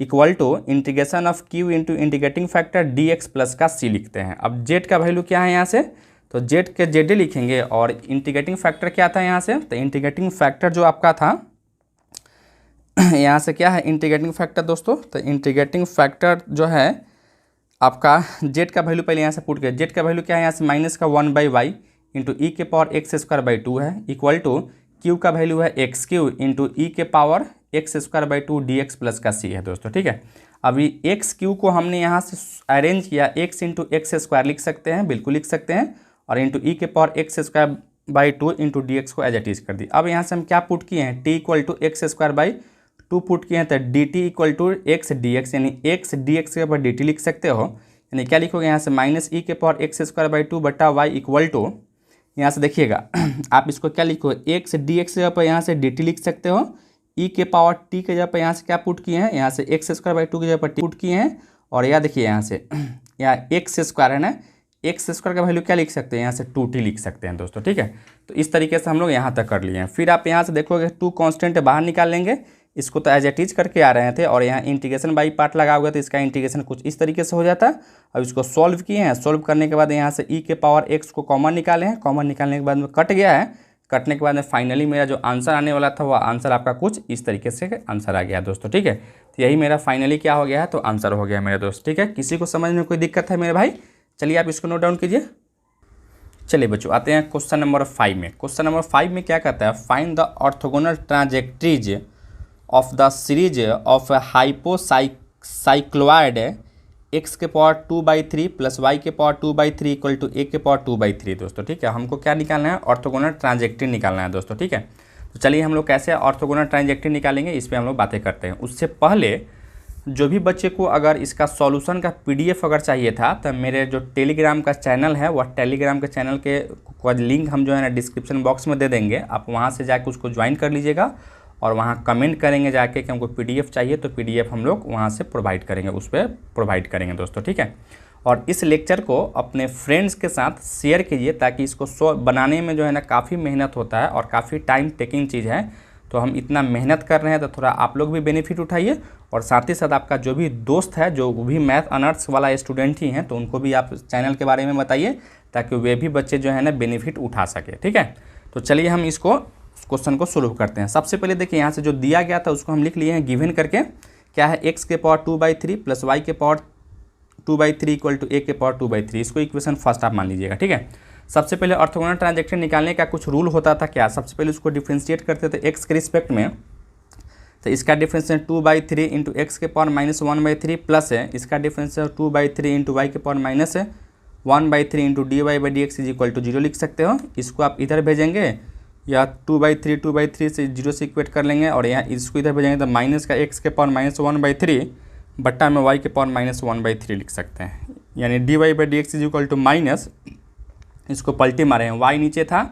A: equal to integration of q into integrating factor dx plus का c लिखते हैं। अब z का वैल्यू क्या है यहाँ से, तो z के z लिखेंगे, और इंटीग्रेटिंग फैक्टर क्या था यहाँ से, तो इंटीग्रेटिंग फैक्टर जो आपका था यहाँ से क्या है इंटीग्रेटिंग फैक्टर दोस्तों, तो इंटीग्रेटिंग फैक्टर जो है आपका z का वैल्यू पहले यहाँ से पुट किया, z का वैल्यू क्या है यहाँ से माइनस का 1/y इंटू e के पावर x² है इक्वल टू q का वैल्यू है x³ इंटू e के पावर x² dx प्लस का c है दोस्तों, ठीक है। अभी x³ को हमने यहाँ से अरेंज किया, x इंटू x² लिख सकते हैं, बिल्कुल लिख सकते हैं, और इंटू e के पावर x² इंटू dx को एज इट इज कर दी। अब यहाँ से हम क्या पुट किए हैं, t equal to x² to put किए हैं तो D T equal to X D X, यानी एक्स डी एक्स के ऊपर डी टी लिख सकते हो। यानी क्या लिखोगे यहाँ से माइनस ई के power x square by two बटा वाई इक्वल टू, यहाँ से देखिएगा आप इसको क्या लिखो, एक्स डी एक्स के जगह पर यहाँ से डी टी लिख सकते हो, ई के पावर टी के जगह पर यहाँ से क्या पुट किए हैं, यहाँ से एक्स स्क्वायर बाई टू के जगह पर टी पुट किए हैं। और यह देखिए यहाँ से यहाँ एक्स स्क्वायर है ना, एक्स स्क्वायर का वैल्यू क्या लिख सकते हैं, यहाँ से 2t लिख सकते हैं दोस्तों, ठीक है। तो इस तरीके से हम लोग यहाँ तक कर लिए हैं। फिर आप यहाँ से देखोगे 2 कांस्टेंट बाहर निकाल लेंगे, इसको तो एज एट इज करके आ रहे थे, और यहाँ इंटीग्रेशन बाई पार्ट लगा हुआ तो इसका इंटीग्रेशन कुछ इस तरीके से हो जाता है। अब इसको सॉल्व किए हैं, सॉल्व करने के बाद यहाँ से ई के पावर एक्स को कॉमन निकाले हैं, कॉमन निकालने के बाद में कट गया है, कटने के बाद में फाइनली मेरा जो आंसर आने वाला था वह आंसर आपका कुछ इस तरीके से आंसर आ गया दोस्तों, ठीक है। तो यही मेरा फाइनली क्या हो गया है, तो आंसर हो गया मेरे दोस्त, ठीक है। किसी को समझ में कोई दिक्कत है मेरे भाई? चलिए आप इसको नोट डाउन कीजिए। चलिए बच्चों आते हैं क्वेश्चन नंबर 5 में। क्वेश्चन नंबर 5 में क्या कहता है, find the orthogonal trajectories of the series of hypocycloid x के पावर 2/3 प्लस वाई के पावर 2/3 इक्वल टू ए के पावर 2/3 दोस्तों, ठीक है। हमको क्या निकालना है, ऑर्थोगोनल ट्रांजेक्टरी निकालना है दोस्तों, ठीक है। तो चलिए हम लोग कैसे ऑर्थोगोनल ट्रांजेक्टरी निकालेंगे इस पर हम लोग बातें करते हैं। उससे पहले जो भी बच्चे को अगर इसका सॉल्यूशन का पीडीएफ अगर चाहिए था तो मेरे जो टेलीग्राम का चैनल है वह टेलीग्राम के चैनल के लिंक हम जो है ना डिस्क्रिप्शन बॉक्स में दे देंगे, आप वहां से जाके उसको ज्वाइन कर लीजिएगा और वहां कमेंट करेंगे जाके कि हमको पीडीएफ चाहिए, तो पीडीएफ हम लोग वहां से प्रोवाइड करेंगे, उस पर प्रोवाइड करेंगे दोस्तों, ठीक है। और इस लेक्चर को अपने फ्रेंड्स के साथ शेयर कीजिए ताकि इसको बनाने में जो है ना काफ़ी मेहनत होता है और काफ़ी टाइम टेकिंग चीज़ है, तो हम इतना मेहनत कर रहे हैं तो थोड़ा आप लोग भी बेनिफिट उठाइए, और साथ ही साथ आपका जो भी दोस्त है जो भी मैथ ऑनर्स वाला स्टूडेंट ही हैं तो उनको भी आप चैनल के बारे में बताइए ताकि वे भी बच्चे जो है ना बेनिफिट उठा सके, ठीक है। तो चलिए हम इसको क्वेश्चन को सोल्व करते हैं। सबसे पहले देखिए यहाँ से जो दिया गया था उसको हम लिख लिए हैं गिवन करके, क्या है एक्स के पावर 2/3 प्लस वाई के पावर 2/3 इक्वल टू ए के पावर 2/3, इसको इक्वेशन फर्स्ट आप मान लीजिएगा, ठीक है। सबसे पहले ऑर्थोगोनल ट्रांजेक्शन निकालने का कुछ रूल होता था क्या, सबसे पहले उसको डिफ्रेंशिएट करते थे एक्स के रिस्पेक्ट में, तो इसका डिफरेंस है 2/3 इंटू एक्स के पावर माइनस 1/3 प्लस है इसका डिफरेंस है 2/3 इंटू वाई के power minus 1/3 into D Y by D x is equal to 0 लिख सकते हो। इसको आप इधर भेजेंगे या 2/3 से 0 से इक्वेट कर लेंगे, और यहाँ इसको इधर भेजेंगे तो माइनस का एक्स के पावर माइनस 1/3 बट्टा में वाई के पावर माइनस 1/3 लिख सकते हैं, यानी D Y by D x is equal to minus, इसको पलटी मारे हैं, वाई नीचे था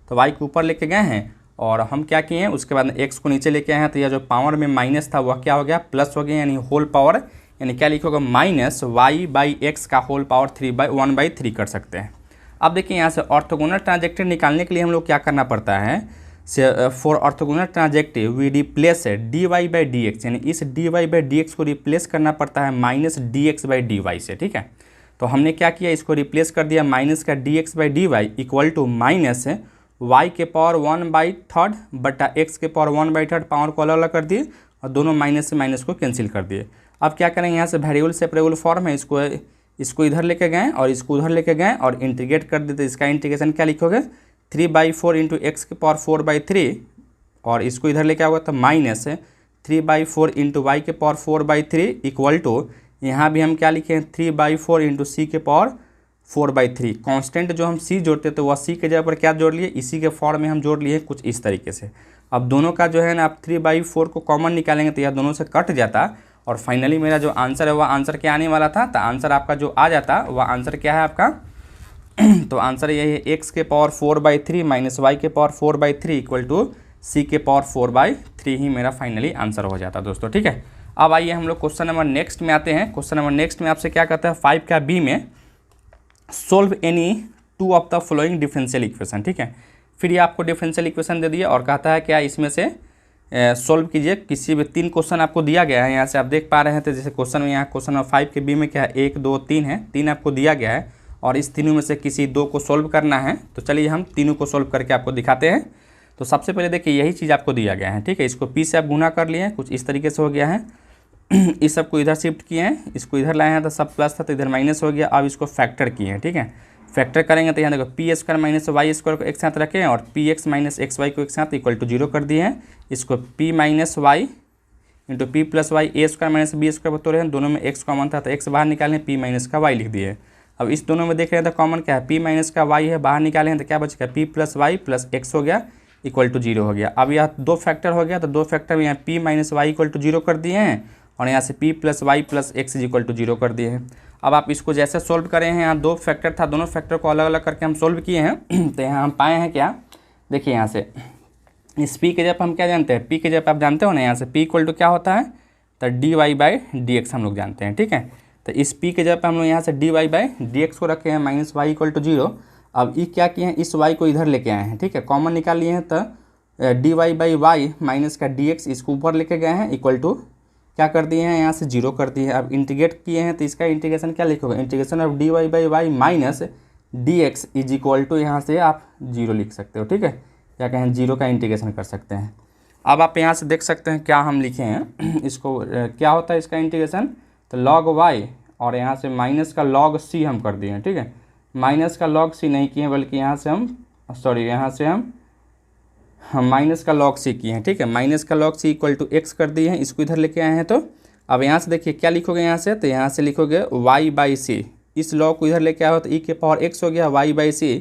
A: तो वाई को ऊपर लेके गए हैं और हम क्या किए हैं उसके बाद एक्स को नीचे लेके आए हैं, तो यह जो पावर में माइनस था वह क्या हो गया प्लस हो गया, यानी होल पावर, यानी क्या लिखोगे माइनस वाई बाई एक्स का होल पावर 1/3 कर सकते हैं। अब देखिए यहाँ से ऑर्थोगोनल ट्रांजेक्टरी निकालने के लिए हम लोग क्या करना पड़ता है, for orthogonal trajectory we replace D Y by D X, यानी इस D Y by D X को रिप्लेस करना पड़ता है minus D x by D Y से, ठीक है। तो हमने क्या किया, इसको रिप्लेस कर दिया माइनस का D x by D Y equal to minus Y के पावर 1/3 बटा एक्स के पावर 1/3, पावर को अलग अलग कर दिए और दोनों माइनस से माइनस को कैंसिल कर दिए। अब क्या करेंगे, यहाँ से वेरिएबल सेपरेबल फॉर्म है, इसको इधर लेके गए और इसको उधर लेके गए और इंटीग्रेट कर देते। इसका इंटीग्रेशन क्या लिखोगे 3/4 इंटू एक्स के पावर 4/3, और इसको इधर लेके आओगे तो माइनस 3/4 इंटू वाई के पावर 4/3 इक्वल टू, यहाँ भी हम क्या लिखे हैं 3/4 इंटू सी के पावर 4/3। कांस्टेंट जो हम सी जोड़ते तो वह सी के जगह पर क्या जोड़ लिए, इसी के फॉर्म में हम जोड़ लिए कुछ इस तरीके से। अब दोनों का जो है ना आप 3/4 को कॉमन निकालेंगे तो यह दोनों से कट जाता, और फाइनली मेरा जो आंसर है वह आंसर क्या आने वाला था, तो आंसर आपका जो आ जाता वह आंसर क्या है आपका तो आंसर यही है एक्स के पावर 4/3 माइनस वाई के पावर 4/3 इक्वल टू सी के पावर 4/3 ही मेरा फाइनली आंसर हो जाता दोस्तों, ठीक है। अब आइए हम लोग क्वेश्चन नंबर नेक्स्ट में आते हैं। क्वेश्चन नंबर नेक्स्ट में आपसे क्या कहता है 5 का बी में solve any 2 of the following differential equation, ठीक है। फिर ये आपको डिफरेंशियल इक्वेशन दे दिया और कहता है क्या इसमें से सोल्व कीजिए, किसी भी 3 क्वेश्चन आपको दिया गया है, यहाँ से आप देख पा रहे हैं। तो जैसे क्वेश्चन में यहाँ क्वेश्चन नंबर 5 के बी में क्या है 1 2 3 है, 3 आपको दिया गया है और इस तीनों में से किसी 2 को सोल्व करना है। तो चलिए हम तीनों को सोल्व करके आपको दिखाते हैं। तो सबसे पहले देखिए यही चीज़ आपको दिया गया है, ठीक है। इसको पी से आप गुना कर लिए हैं, कुछ इस तरीके से हो गया है। इस सब को इधर शिफ्ट किए हैं, इसको इधर लाए हैं तो सब प्लस था तो इधर माइनस हो गया। अब इसको फैक्टर किए हैं, ठीक है। फैक्टर करेंगे तो यहाँ देखो P square minus Y square को एक साथ रखें और P X minus X Y को एक साथ इक्वल टू 0 कर दिए हैं। इसको p minus y into p plus y a square minus b square बतौर हैं, दोनों में एक्स कॉमन था तो एक्स बाहर निकालें, पी माइनस का वाई लिख दिए। अब इस दोनों में देख रहे हैं तो कॉमन क्या है पी माइनस का वाई है, बाहर निकालें तो क्या बचेगा P plus Y plus X हो गया। इक्वल टू 0 हो गया। अब यह 2 फैक्टर हो गया, तो 2 फैक्टर में यहाँ p minus Y equal to 0 कर दिए हैं और यहाँ से p plus Y plus X is equal to 0 कर दिए हैं। अब आप इसको जैसे सोल्व करें हैं, यहाँ 2 फैक्टर था, दोनों फैक्टर को अलग अलग करके हम सोल्व किए हैं तो यहाँ हम पाए हैं क्या, देखिए यहाँ से इस p के जब हम क्या जानते हैं, p के जब आप जानते हो ना, यहाँ से p इक्वल टू क्या होता है, तो D Y by D X हम लोग जानते हैं, ठीक है। तो इस p के जब हम लोग यहाँ से D Y by D X को रखे हैं माइनस वाई इक्वल टू 0। अब ये क्या किए हैं, इस y को इधर लेके आए हैं, ठीक है, कॉमन निकाल लिए हैं, तो D Y by Y minus का डी एक्स इसको ऊपर लेके गए हैं, इक्वल टू क्या कर दिए हैं, यहाँ से 0 कर दिए हैं। अब इंटीग्रेट किए हैं तो इसका इंटीग्रेशन क्या लिखोगे, integration of D Y by Y minus D x is equal to यहाँ से आप 0 लिख सकते हो, ठीक है, या कहें 0 का इंटीग्रेशन कर सकते हैं। अब आप यहाँ से देख सकते हैं क्या हम लिखे हैं इसको, क्या होता है इसका इंटीग्रेशन, तो log y और यहाँ से माइनस का log c हम कर दिए हैं, ठीक है, माइनस का log c नहीं किए हैं, बल्कि यहाँ से हम माइनस का log c किए हैं, ठीक है, माइनस का log c equal to X कर दिए हैं, इसको इधर लेके आए हैं। तो अब यहाँ से देखिए क्या लिखोगे, यहाँ से तो यहाँ से लिखोगे y बाई सी, इस log को इधर लेके आए हो तो e के पावर x हो गया y बाई सी,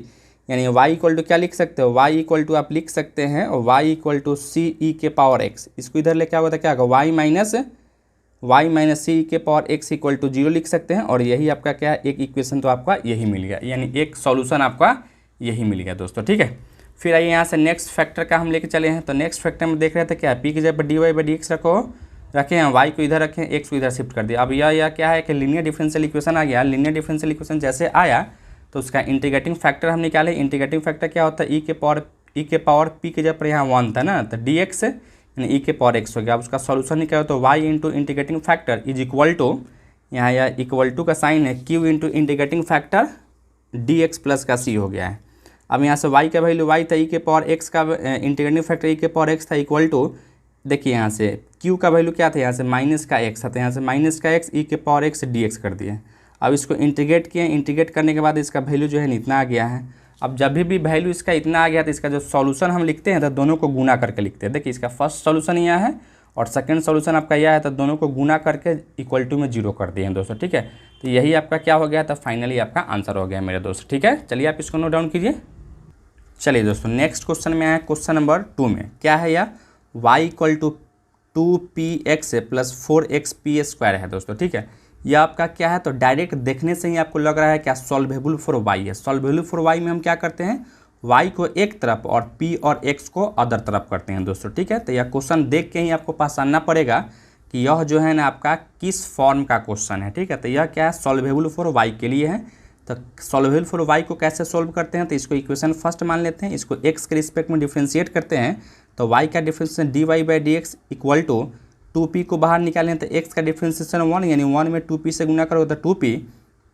A: यानी y इक्वल टू क्या लिख सकते हो, y इक्वल टू आप लिख सकते हैं y equal to c e के पावर x, इसको इधर लेके आओगे तो क्या होगा, y माइनस सी के पावर x इक्वल टू 0 लिख सकते हैं। और यही आपका क्या है, एक इक्वेशन तो आपका यही मिल गया, यानी एक सॉल्यूशन आपका यही मिल गया दोस्तों, ठीक है। फिर आइए यहाँ से नेक्स्ट फैक्टर का हम लेके चले हैं। तो नेक्स्ट फैक्टर में देख रहे थे क्या, पी की जगह पर d Y by D x रखे हैं, वाई को इधर रखें, एक्स को इधर शिफ्ट कर दिया। अब यह क्या है कि लीनियर डिफरेंशियल इक्वेशन आ गया। लीनियर डिफरेंशियल इक्वेशन जैसे आया तो उसका इंटीग्रेटिंग फैक्टर हम निकाले। इंटीग्रेटिंग फैक्टर क्या होता है, ई के पावर पी के जगह पर यहाँ 1 था ना, तो डी एक्स यानी ई के पावर एक्स हो गया। अब उसका सॉल्यूशन निकालो तो Y into integrating factor is equal to, यहाँ या इक्वल टू का साइन है, Q into integrating factor D x plus का सी हो गया है। अब यहाँ से y का वैल्यू y था, ई के पावर x का इंटीग्रेटिंग फैक्टर ई के पावर x था इक्वल टू, देखिए यहाँ से q का वैल्यू क्या था, यहाँ से माइनस का x था, तो यहाँ से माइनस का x ई के पावर x dx कर दिए। अब इसको इंटीग्रेट किए, इंटीग्रेट करने के बाद इसका वैल्यू जो है इतना आ गया है। अब जब भी वैल्यू इसका इतना आ गया तो इसका जो सॉल्यूशन हम लिखते हैं तो दोनों को गुना करके लिखते हैं। देखिए इसका फर्स्ट सॉल्यूशन यह है और सेकंड सॉल्यूशन आपका यह है, तो दोनों को गुना करके इक्वल टू में 0 कर दिए हैं दोस्तों, ठीक है। तो यही आपका क्या हो गया, तो फाइनली आपका आंसर हो गया मेरे दोस्त, ठीक है। चलिए आप इसको नोट डाउन कीजिए। चलिए दोस्तों नेक्स्ट क्वेश्चन में आया क्वेश्चन नंबर 2 में क्या है, यह y equal to 2px plus 4xp square है दोस्तों, ठीक है। यह आपका क्या है, तो डायरेक्ट देखने से ही आपको लग रहा है क्या सॉल्वेबल फॉर y है। सॉल्वेबल फॉर y में हम क्या करते हैं, y को एक तरफ और p और x को अदर तरफ करते हैं दोस्तों, ठीक है। तो यह क्वेश्चन देख के ही आपको पहचानना पड़ेगा कि यह जो है ना आपका किस फॉर्म का क्वेश्चन है, ठीक है। तो यह क्या है, सॉल्वेबल फॉर y के लिए है। तो सॉल्वेबल फॉर y को कैसे सोल्व करते हैं, तो इसको इक्वेशन फर्स्ट मान लेते हैं, इसको x के रिस्पेक्ट में डिफ्रेंशिएट करते हैं। तो y का differentiation d Y by D x equal to 2p को बाहर निकालें तो x का डिफ्रेंशिएशन 1, यानी 1 में 2p से गुना करोगे तो 2p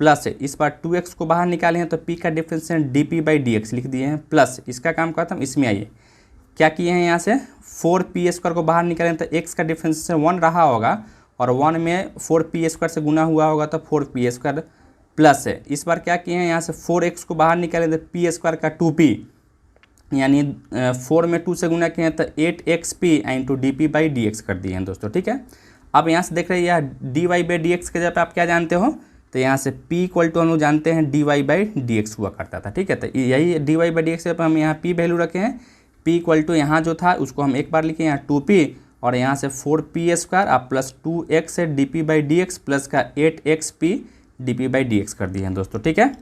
A: प्लस इस बार 2x को बाहर निकाले हैं तो p का differentiation dp by D x लिख दिए हैं, प्लस इसका काम करता हम इसमें आइए क्या किए हैं, यहाँ से 4p स्क्वायर को बाहर निकालें तो x का डिफ्रेंशिएशन 1 रहा होगा और 1 में 4p स्क्वायर से गुना हुआ होगा तो 4p स्क्वायर प्लस है। इस बार क्या किए हैं, यहाँ से 4x को बाहर निकालें तो p स्क्वायर का 2p, यानी 4 में 2 से गुना किए हैं तो 8xp into D p by D x कर दिए हैं दोस्तों, ठीक है। अब यहाँ से देख रहे हैं यह d Y by D x के जब आप क्या जानते हो, तो यहाँ से p इक्वल टू हम लोग जानते हैं d Y by D x हुआ करता था, ठीक है। तो यही d Y by D x पर हम यहाँ p वैल्यू रखे हैं, p इक्वल टू यहाँ जो था उसको हम एक बार लिखे यहाँ 2p और यहाँ से 4p स्क्वायर आप प्लस 2x है d p by D x plus का 8xp D p by D x कर दिए हैं दोस्तों, ठीक है।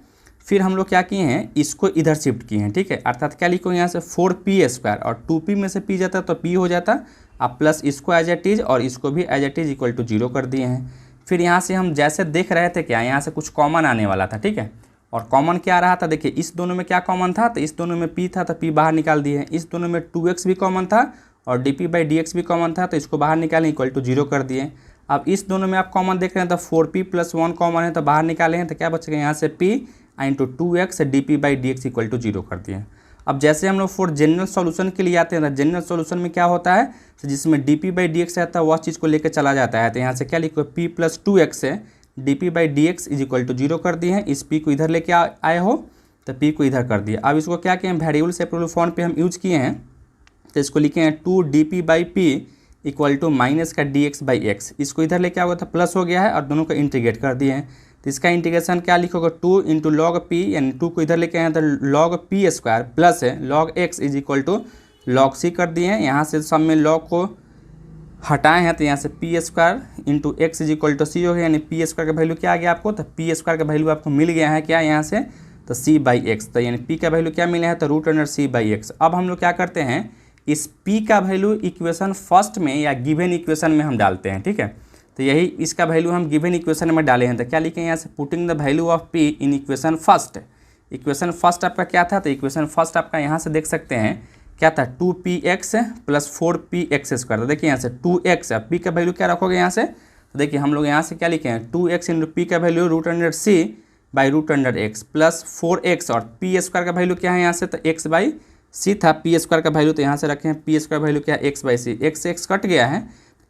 A: फिर हम लोग क्या किए हैं, इसको इधर शिफ्ट किए हैं, ठीक है। अर्थात क्या लिखो यहाँ से 4p स्क्वायर और 2p में से p जाता तो p हो जाता, आप प्लस इसको एज एट इज और इसको भी as eight is equal to 0 कर दिए हैं। फिर यहाँ से हम जैसे देख रहे थे क्या, यहाँ से कुछ कॉमन आने वाला था, ठीक है। और कॉमन क्या आ रहा था, देखिए इस दोनों में क्या कॉमन था, तो इस दोनों में p था तो p बाहर निकाल दिए हैं। इस दोनों में 2x भी कॉमन था और D p by D x भी कॉमन था तो इसको बाहर निकालें इक्वल टू 0 कर दिए। अब इस दोनों में आप कॉमन देख रहे हैं तो 4p प्लस 1 कॉमन है तो बाहर निकाले हैं तो क्या बचेगा, यहाँ से p into 2x d p by D x equal to 0 कर दिए। अब जैसे हम लोग फॉर जनरल सॉल्यूशन के लिए आते हैं तो जनरल सॉल्यूशन में क्या होता है, तो जिसमें D p by D x रहता है वह चीज़ को लेकर चला जाता है। तो यहाँ से क्या लिखो, p प्लस 2x है d p by D x is equal to 0 कर दिए हैं। इस p को इधर लेके आए हो तो p को इधर कर दिया। अब इसको क्या किए हैं, वेरिएबल सेपरेबल फॉर्म पे हम यूज किए हैं तो इसको लिखे हैं 2 d p by p equal to minus का डी एक्स बाई एक्स, इसको इधर लेके आओगे तो प्लस हो गया है और दोनों को इंटीग्रेट कर दिए हैं। तो इसका इंटीग्रेशन क्या लिखोगे, 2 इंटू लॉग पी, यानी 2 को इधर लेके आए तो लॉग पी स्क्वायर प्लस है log x is equal to log c कर दिए हैं। यहाँ से सब में log को हटाए हैं तो यहाँ से p square into x is equal to c हो गया, यानी पी स्क्वायर का वैल्यू क्या आ गया आपको, तो पी स्क्वायर का वैल्यू आपको मिल गया है क्या यहाँ से, तो सी बाई एक्स, तो यानी पी का वैल्यू क्या मिला है, तो root under c by x. अब हम लोग क्या करते हैं, इस पी का वैल्यू इक्वेशन फर्स्ट में या गिवन इक्वेशन में हम डालते हैं, ठीक है। तो यही इसका वैल्यू हम गिवन इक्वेशन में डाले हैं, तो क्या लिखे हैं यहाँ से, putting the value of P in equation first. Equation first आपका क्या था, तो इक्वेशन फर्स्ट आपका यहाँ से देख सकते हैं क्या था, 2px प्लस 4px स्क्वायर। तो देखिए यहाँ से 2x, अब पी का वैल्यू क्या रखोगे यहाँ से, तो देखिए हम लोग यहाँ से क्या लिखे हैं, 2x इंटू पी का value root under c by root under x plus 4x, और पी स्क्वायर का वैल्यू क्या है यहाँ से, तो x बाई सी था पी स्क्वायर का वैल्यू, तो यहाँ से रखे हैं पी स्क्वायर वैल्यू क्या है, x बाई सी, x से x कट गया है,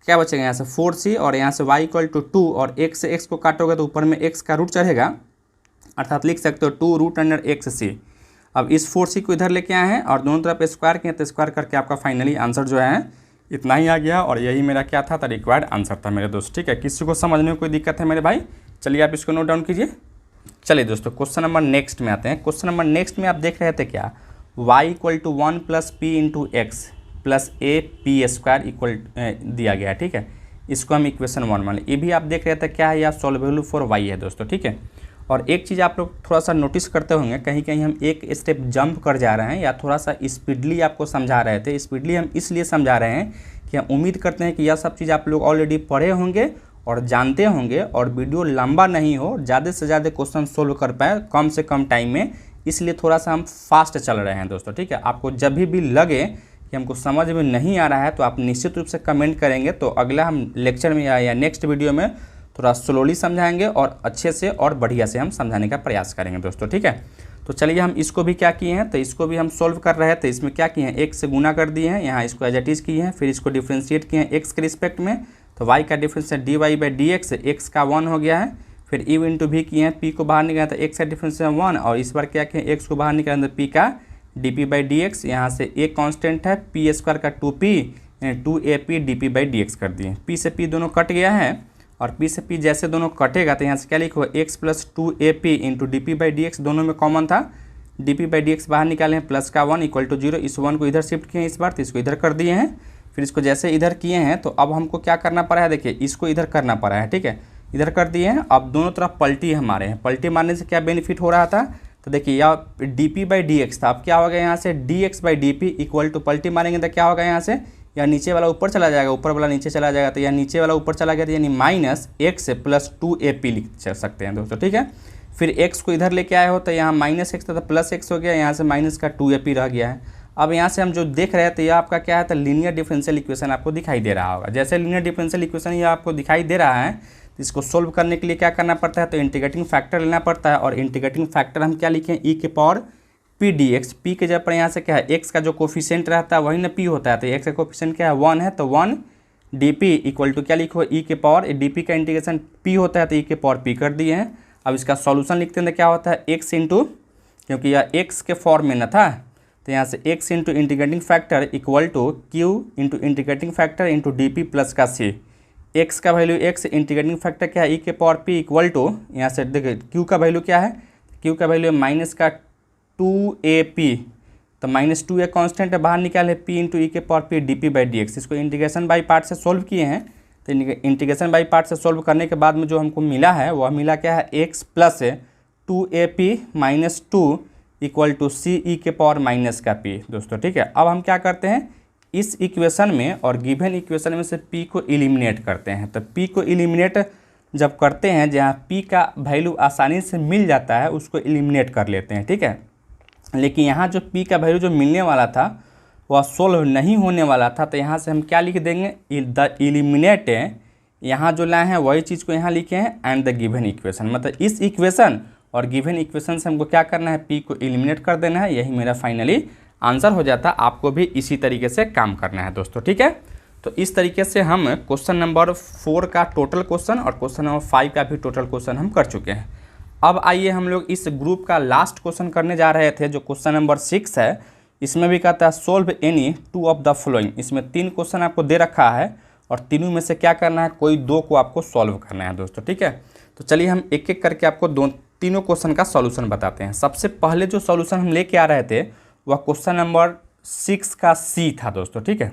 A: क्या बचेगा यहाँ से 4c, और यहाँ से y इक्वल टू 2, और x से x को काटोगे तो ऊपर में x का रूट चढ़ेगा, अर्थात लिख सकते हो 2 रूट अंडर एक्स सी। अब इस 4c को इधर लेके आए हैं और दोनों तरफ स्क्वायर किए, तो स्क्वायर करके आपका फाइनली आंसर जो है इतना ही आ गया, और यही मेरा क्या था, तो रिक्वायर्ड आंसर था मेरे दोस्त, ठीक है। किसी को समझने में कोई दिक्कत है मेरे भाई, चलिए आप इसको नोट डाउन कीजिए। चलिए दोस्तों क्वेश्चन नंबर नेक्स्ट में आते हैं। क्वेश्चन नंबर नेक्स्ट में आप देख रहे थे क्या, y equal to 1 plus p into x plus a p square equal दिया गया है, ठीक है। इसको हम इक्वेशन 1 मान लें। ये भी आप देख रहे थे क्या है, या सॉल्वेबल फॉर y है दोस्तों, ठीक है। और एक चीज़ आप लोग थोड़ा सा नोटिस करते होंगे, कहीं कहीं हम एक स्टेप जंप कर जा रहे हैं या थोड़ा सा स्पीडली आपको समझा रहे थे। स्पीडली हम इसलिए समझा रहे हैं कि हम उम्मीद करते हैं कि यह सब चीज़ आप लोग ऑलरेडी पढ़े होंगे और जानते होंगे, और वीडियो लंबा नहीं हो, ज़्यादा से ज़्यादा क्वेश्चन सोल्व कर पाए कम से कम टाइम में, इसलिए थोड़ा सा हम फास्ट चल रहे हैं दोस्तों, ठीक है। आपको जब भी लगे कि हमको समझ में नहीं आ रहा है तो आप निश्चित रूप से कमेंट करेंगे, तो अगला हम लेक्चर में या नेक्स्ट वीडियो में थोड़ा स्लोली समझाएंगे और अच्छे से और बढ़िया से हम समझाने का प्रयास करेंगे दोस्तों, ठीक है। तो चलिए हम इसको भी क्या किए हैं, तो इसको भी हम सोल्व कर रहे हैं, तो इसमें क्या किए हैं, x से गुना कर दिए हैं, यहाँ इसको एज इट इज किए हैं, फिर इसको डिफ्रेंशिएट किए हैं x के रिस्पेक्ट में, तो y का डिफरेंस है dy by D x, x का 1 हो गया है, फिर u इंटू भी किए हैं, p को बाहर निकाला तो x का डिफरेंस है 1, और इस बार क्या किए x को बाहर निकाला तो p का dp बाई डी एक्स, यहाँ से एक कॉन्स्टेंट है p स्क्वायर का 2p 2ap dp by D x कर दिए। p से p दोनों कट गया है, और p से p जैसे दोनों कटेगा तो यहाँ से क्या लिखो, x plus 2ap into D p by D x, दोनों में कॉमन था, D p by D x बाहर निकाले हैं, प्लस का 1 इक्वल टू 0, इस 1 को इधर शिफ्ट किए हैं इस बार, तो इसको इधर कर दिए हैं, फिर इसको जैसे इधर किए हैं तो अब हमको क्या करना पड़ा है, देखिए इसको इधर करना पड़ा है, ठीक है, इधर कर दिए हैं। अब दोनों तरफ पलटी हमारे हैं, पलटी मारने से क्या बेनिफिट हो रहा था, तो देखिए या d p by D x था, अब क्या होगा यहाँ से d x by d p equal to पलटी मारेंगे तो क्या होगा यहाँ से, या नीचे वाला ऊपर चला जाएगा, ऊपर वाला नीचे चला जाएगा, तो या नीचे वाला ऊपर चला गया, तो यानी माइनस एक्स प्लस 2ap लिख सकते हैं दोस्तों, ठीक है। फिर x को इधर लेके आए हो तो यहाँ माइनस एक्स था तो प्लस एक्स हो गया, यहाँ से माइनस का 2ap रह गया है। अब यहाँ से हम जो देख रहे हैं तो यह आपका क्या है, तो लीनियर डिफरेंशियल इक्वेशन आपको दिखाई दे रहा होगा। जैसे लीनियर डिफरेंशियल इक्वेशन ये आपको दिखाई दे रहा है, तो इसको सोल्व करने के लिए क्या करना पड़ता है, तो इंटीग्रेटिंग फैक्टर लेना पड़ता है, और इंटीग्रेटिंग फैक्टर हम क्या लिखें, ई के power P D x, P के जगह पर यहाँ से क्या है, एक्स का जो कोफिशिएंट रहता है वही ना पी होता है, तो एक्स का कोफिशिएंट क्या है 1 है, तो 1 डी पी इक्वल टू क्या लिखो, ई के पावर, डी पी का इंटीग्रेशन पी होता है तो ई के पावर पी कर दिए हैं। अब इसका सॉल्यूशन लिखते हैं तो क्या होता है, एक्स इंटू, क्योंकि यह एक्स के फॉर्म में न था, तो यहाँ से X into integrating factor equal to Q into integrating factor into D P plus का सी, एक्स का वैल्यू एक्स, इंटीग्रेटिंग फैक्टर क्या है ई के पावर पी इक्वल टू, यहाँ से देखिए क्यू का वैल्यू क्या है, क्यू का वैल्यू है माइनस का 2ap, तो माइनस 2 एक कॉन्स्टेंट है, बाहर निकाले p इंटू ई के power P D p by D X. इसको इंटीग्रेशन बाई पार्ट से सोल्व किए हैं, तो इंटीग्रेशन बाई पार्ट से सोल्व करने के बाद में जो हमको मिला है वह मिला क्या है, x plus 2ap minus 2 equal to c e के पावर माइनस का p दोस्तों, ठीक है। अब हम क्या करते हैं, इस इक्वेशन में और गिवन इक्वेशन में से p को एलिमिनेट करते हैं। तो p को एलिमिनेट जब करते हैं, जहाँ p का वैल्यू आसानी से मिल जाता है उसको एलिमिनेट कर लेते हैं, ठीक है। लेकिन यहाँ जो p का वैल्यू जो मिलने वाला था वह सोल्व नहीं होने वाला था, तो यहाँ से हम क्या लिख देंगे, द एलिमिनेट, यहाँ जो लाए हैं वही चीज़ को यहाँ लिखे हैं, एंड द गिवन इक्वेशन, मतलब इस इक्वेशन और गिवन इक्वेशन से हमको क्या करना है, p को एलिमिनेट कर देना है, यही मेरा फाइनली आंसर हो जाता है। आपको भी इसी तरीके से काम करना है दोस्तों, ठीक है। तो इस तरीके से हम क्वेश्चन नंबर 4 का टोटल क्वेश्चन और क्वेश्चन नंबर 5 का भी टोटल क्वेश्चन हम कर चुके हैं। अब आइए हम लोग इस ग्रुप का लास्ट क्वेश्चन करने जा रहे थे, जो क्वेश्चन नंबर 6 है। इसमें भी कहता है solve any 2 of the following. इसमें 3 क्वेश्चन आपको दे रखा है और तीनों में से क्या करना है, कोई 2 को आपको सॉल्व करना है दोस्तों, ठीक है। तो चलिए हम एक एक करके आपको तीनों क्वेश्चन का सॉल्यूशन बताते हैं। सबसे पहले जो सॉल्यूशन हम लेके आ रहे थे वह क्वेश्चन नंबर 6 का सी था दोस्तों, ठीक है।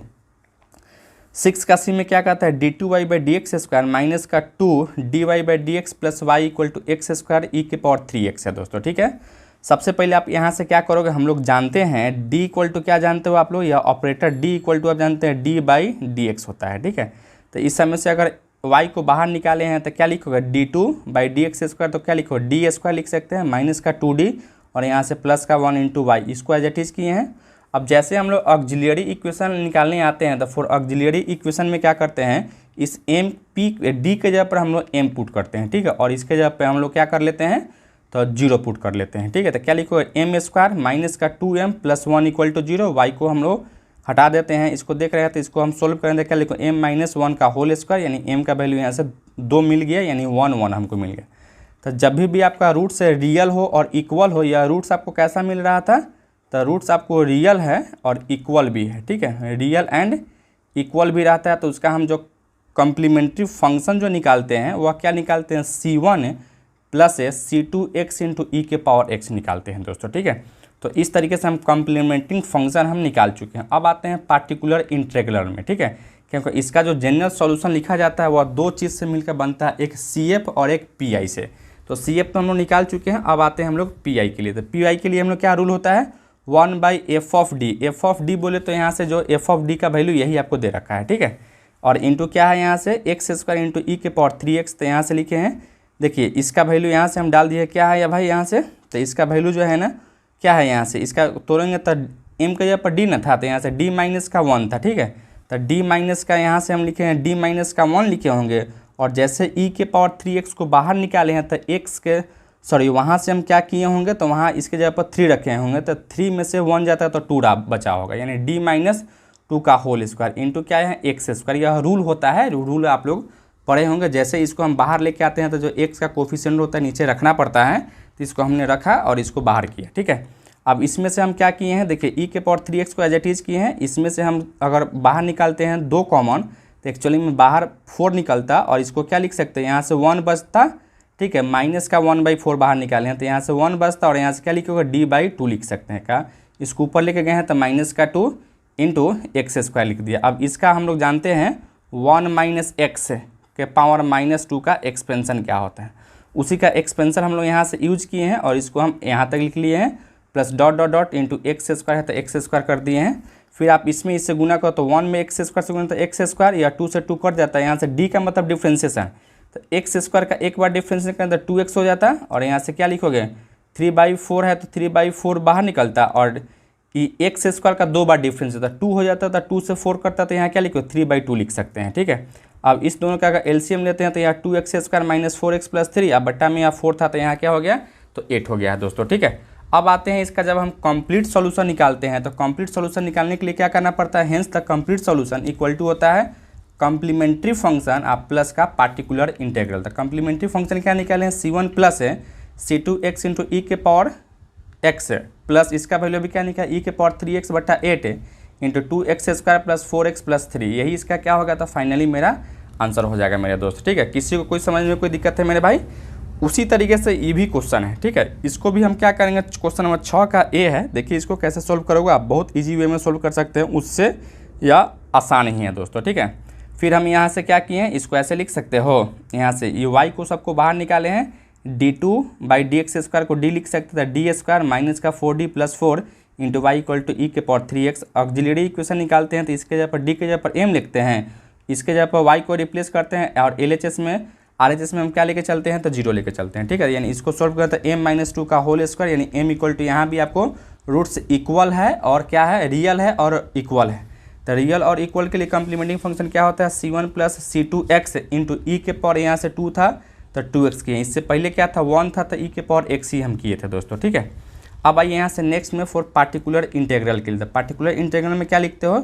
A: 6 का सी में क्या कहता है, d two y by D x square minus का 2 d Y by D x plus y equal to x square e के पावर 3x है दोस्तों, ठीक है। सबसे पहले आप यहाँ से क्या करोगे, हम लोग जानते हैं डी इक्वल टू क्या जानते हो आप लोग, या ऑपरेटर डी इक्वल टू आप जानते हैं डी बाई डी एक्स होता है, ठीक है। तो इस समय से अगर y को बाहर निकाले हैं तो क्या लिखोगे, D two by D x square, तो क्या लिखो डी स्क्वायर लिख सकते हैं माइनस का 2d और यहाँ से प्लस का 1 इंटू वाई, इसको एज इट इज़ किए हैं। अब जैसे हम लोग ऑक्सिलरी इक्वेशन निकालने आते हैं तो फॉर ऑक्सिलरी इक्वेशन में क्या करते हैं, इस एम पी डी के जगह पर हम लोग एम पुट करते हैं, ठीक है, और इसके जगह पर हम लोग क्या कर लेते हैं, तो 0 पुट कर लेते हैं, ठीक है। तो क्या लिखो एम स्क्वायर माइनस का 2m plus 1 equal to 0, Y को हम लोग हटा देते हैं, इसको देख रहे हैं तो इसको हम सोल्व करेंगे, क्या लिखो m माइनस 1 का होल स्क्वायर, यानी m का वैल्यू यहाँ से 2 मिल गया, यानी 1 हमको मिल गया। तो जब भी आपका रूट से रियल हो और इक्वल हो, या रूट्स आपको कैसा मिल रहा था, तो रूट्स आपको रियल है और इक्वल भी है, ठीक है, रियल एंड इक्वल भी रहता है। तो उसका हम जो कम्प्लीमेंट्री फंक्शन जो निकालते हैं वह क्या निकालते हैं, c1 plus c2x into e के पावर x निकालते हैं दोस्तों, ठीक है। तो इस तरीके से हम कॉम्प्लीमेंटिंग फंक्शन हम निकाल चुके हैं। अब आते हैं पार्टिकुलर इंटीग्रल में, ठीक है, क्योंकि इसका जो जनरल सॉल्यूशन लिखा जाता है वह दो चीज़ से मिलकर बनता है, एक CF और एक PI से। तो CF तो हम लोग निकाल चुके हैं, अब आते हैं हम लोग PI के लिए। तो PI के लिए हम लोग क्या रूल होता है, 1/f of D. F of D बोले तो यहाँ से जो एफ ऑफ डी का वैल्यू यही आपको दे रखा है, ठीक है, और इंटू क्या है यहाँ से एक्स स्क्वायर इंटू ई के पावर 3x। तो यहाँ से लिखे हैं, देखिए इसका वैल्यू यहाँ से हम डाल दिए, क्या है या भाई यहाँ से, तो इसका वैल्यू जो है ना क्या है, यहाँ से इसका तोड़ेंगे तो m का जगह पर d न था, तो यहाँ से d माइनस का 1 था, ठीक है। तो d माइनस का यहाँ से हम लिखे हैं d माइनस का 1 लिखे होंगे, और जैसे e के पावर 3x को बाहर निकाले हैं तो x के वहाँ से हम क्या किए होंगे, तो वहाँ इसके जगह पर 3 रखे होंगे, तो 3 में से 1 जाता है तो 2 बचा होगा, यानी d माइनस 2 का होल स्क्वायर इंटू क्या है एक्स स्क्वायर। यह रूल होता है, रूल आप लोग पढ़े होंगे। जैसे इसको हम बाहर लेके आते हैं तो जो x का कोफिशिएंट होता है नीचे रखना पड़ता है, तो इसको हमने रखा और इसको बाहर किया, ठीक है। अब इसमें से हम क्या किए हैं, देखिए ई के पावर 3x को एज इट इज़ किए हैं, इसमें से हम अगर बाहर निकालते हैं 2 कॉमन, तो एक्चुअली में बाहर 4 निकलता, और इसको क्या लिख सकते हैं, यहाँ से 1 बचता, ठीक है, माइनस का 1/4 बाहर निकाले हैं तो यहाँ से 1 बचता, और यहाँ से क्या लिखोगे d/2 लिख सकते हैं। क्या इसको ऊपर लेके गए हैं तो माइनस का 2 इंटू एक्स स्क्वायर लिख दिया। अब इसका हम लोग जानते हैं 1 माइनस एक्स के पावर माइनस 2 का एक्सपेंशन क्या होता है, उसी का एक्सपेंशन हम लोग यहाँ से यूज किए हैं, और इसको हम यहाँ तक लिख लिए हैं, plus dot dot dot into x square है तो एक्स स्क्वायर कर दिए हैं। फिर आप इसमें इससे गुना करो तो 1 में एक्स स्क्वायर से गुना तो एक्स स्क्वायर, या 2 से 2 कट जाता है, यहाँ से d का मतलब डिफ्रेंसिएशन, तो एक्स स्क्वायर का एक बार डिफ्रेंसिएशन करें तो 2x हो जाता है, और यहाँ से क्या लिखोगे 3/4 है तो 3/4 बाहर निकलता, और एक्स स्क्वायर का 2 बार डिफरेंस होता है, 2 हो जाता है, तो 2 से 4 करता है, तो यहाँ क्या लिखो 3/2 लिख सकते हैं, ठीक है। अब इस दोनों का अगर एलसीएम लेते हैं तो यहाँ 2x square minus 4x plus 3, अब बट्टा में यहाँ 4 था तो यहाँ क्या हो गया, तो 8 हो गया है दोस्तों, ठीक है। अब आते हैं इसका, जब हम कंप्लीट सॉल्यूशन निकालते हैं तो कंप्लीट सॉल्यूशन निकालने के लिए क्या करना पड़ता है, hence the complete solution equal to होता है कम्प्लीमेंट्री फंक्शन आप प्लस का पार्टिकुलर इंटीग्रल। तो कम्प्लीमेंट्री फंक्शन क्या निकाले हैं, c1 प्लस है c2x इंटू ई के पावर x प्लस इसका वैल्यू भी क्या निकाला, ई के पावर 3x बट्टा 8 into 2x square plus 4x plus 3, यही इसका क्या होगा, तो फाइनली मेरा आंसर हो जाएगा मेरे दोस्त, ठीक है। किसी को कोई समझ में कोई दिक्कत है मेरे भाई, उसी तरीके से ये भी क्वेश्चन है, ठीक है। इसको भी हम क्या करेंगे, क्वेश्चन नंबर 6 का ए है, देखिए इसको कैसे सोल्व करोगे आप, बहुत ईजी वे में सोल्व कर सकते हैं, उससे या आसान ही है दोस्तों, ठीक है। फिर हम यहाँ से क्या किए हैं, इसको ऐसे लिख सकते हो, यहाँ से ये y को सबको बाहर निकाले हैं, d2/dx स्क्वायर को d लिख सकते थे, डी स्क्वायर माइनस का 4d plus 4 into y equal to e के पावर 3x। ऑक्सिलरी इक्वेशन निकालते हैं तो इसके जगह पर d के जगह पर m लिखते हैं, इसके जगह पर y को रिप्लेस करते हैं, और LHS में RHS में हम क्या लेके चलते हैं, तो 0 लेके चलते हैं, ठीक है। यानी इसको सोल्व करते हैं m माइनस 2 का होल स्क्वायर, यानी m इक्वल टू यहाँ भी आपको रूट्स इक्वल है और क्या है, रियल है और इक्वल है। तो रियल और इक्वल के लिए कम्प्लीमेंटिंग फंक्शन क्या होता है, c1 plus c2x into e के पावर यहाँ से 2 था तो 2x किए, इससे पहले क्या था 1 था तो ई के पावर x ही हम किए थे दोस्तों, ठीक है। अब आइए यहाँ से नेक्स्ट में फॉर पार्टिकुलर इंटीग्रल के लिए, पार्टिकुलर इंटीग्रल में क्या लिखते हो,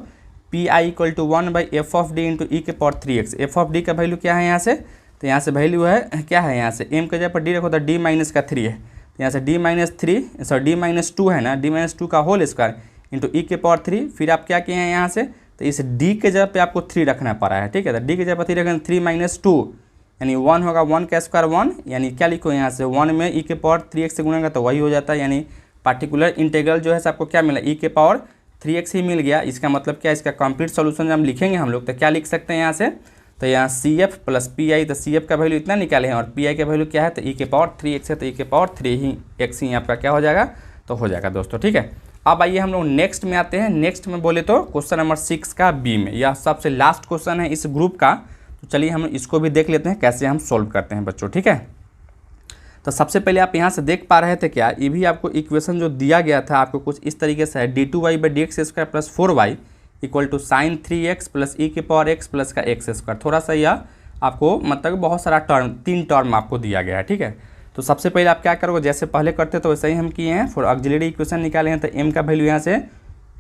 A: PI equal to 1/f of d into e के power 3x। F of d का वैल्यू क्या है यहाँ से, तो यहाँ से वैल्यू है क्या है, यहाँ से m के जगह पर d रखो तो d माइनस का 3 है, तो यहाँ से d माइनस 2 है ना, d-2 का होल स्क्वायर इंटू ई के पावर 3। फिर आप क्या किए हैं यहाँ से, तो इस d के जगह पे आपको 3 रखना पड़ा है, ठीक है। तो d के जगह पर 3 रखें 3 माइनस 2 यानी 1 होगा, 1 का स्क्वायर 1, यानी क्या लिखो यहाँ से 1 में ई के पावर 3x से गुणेगा तो वही हो जाता है, यानी पार्टिकुलर इंटीग्रल जो है आपको क्या मिला, ई के पावर 3x ही मिल गया। इसका मतलब क्या, इसका कंप्लीट सोल्यूशन जब हम लिखेंगे हम लोग तो क्या लिख सकते हैं यहाँ से, तो यहाँ CF प्लस PI, तो CF का वैल्यू इतना निकाले हैं और PI का वैल्यू क्या है, तो e⁻3x है, तो e⁻3x ही आपका क्या हो जाएगा, तो हो जाएगा दोस्तों। ठीक है, अब आइए हम लोग नेक्स्ट में आते हैं। नेक्स्ट में बोले तो क्वेश्चन नंबर 6 का बी में, यह सबसे लास्ट क्वेश्चन है इस ग्रुप का। तो चलिए हम इसको भी देख लेते हैं कैसे हम सोल्व करते हैं बच्चों। ठीक है, तो सबसे पहले आप यहाँ से देख पा रहे थे क्या, ये भी आपको इक्वेशन जो दिया गया था आपको कुछ इस तरीके से है, d2y/dx² plus 4y equal to sin 3x plus e⁻x plus का x²। थोड़ा सा यह आपको मतलब बहुत सारा टर्म, 3 टर्म आपको दिया गया है। ठीक है, तो सबसे पहले आप क्या करोगे, जैसे पहले करते तो वैसे ही हम किए हैं। फॉर ऑक्सिलरी इक्वेशन निकाले हैं, तो m का वैल्यू यहाँ से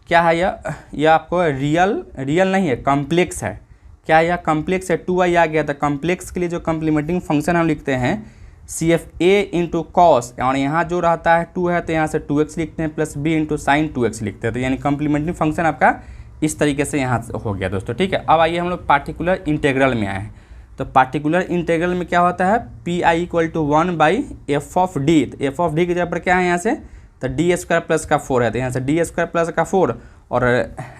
A: क्या है, यह आपको रियल नहीं है, कॉम्प्लेक्स है। क्या यह कॉम्प्लेक्स है, 2y आ गया। तो कॉम्प्लेक्स के लिए जो कॉम्प्लीमेंटिंग फंक्शन हम लिखते हैं CFA इंटू कॉस, और यहाँ जो रहता है 2 है तो यहाँ से 2x लिखते हैं plus b into sine 2x लिखते हैं। तो यानी कॉम्प्लीमेंटिंग फंक्शन आपका इस तरीके से यहाँ हो गया दोस्तों। ठीक है, अब आइए हम लोग पार्टिकुलर इंटेग्रल में आए हैं। तो पार्टिकुलर इंटेग्रल में क्या होता है, PI इक्वल टू 1/f(d). तो f(d) की जगह पर क्या है यहाँ से, तो d² प्लस का 4 है, तो यहाँ से d² प्लस का 4, और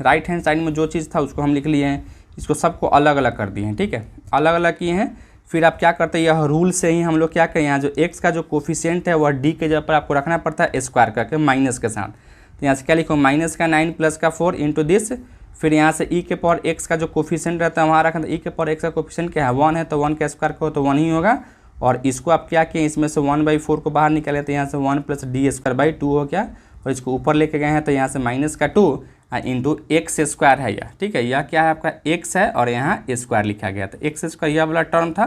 A: राइट हैंड साइड में जो चीज़ था उसको हम लिख लिए हैं, इसको सबको अलग अलग कर दिए हैं। ठीक है, अलग अलग किए हैं। फिर आप क्या करते हैं, यह रूल से ही हम लोग क्या करें, यहाँ जो x का जो कोफिशिएंट है वह d के जगह पर आपको रखना पड़ता है स्क्वायर करके माइनस के साथ। तो यहाँ से क्या लिखो, माइनस का 9 प्लस का 4 इंटू दिस। फिर यहाँ से e⁻x का जो कोफिशिएंट रहता है वहाँ रखना, तो e⁻x का कोफिशिएंट क्या है, 1 है, तो 1 का स्क्वायर करो तो 1 ही होगा। और इसको आप क्या किए, इसमें से 1/4 को बाहर निकाले, तो यहाँ से 1 प्लस d²/2 हो गया, और इसको ऊपर लेके गए हैं तो यहाँ से माइनस का 2 इंटू x² है यह। ठीक है, यह क्या है आपका x है और यहाँ स्क्वायर लिखा गया, तो x² यह वाला टर्म था,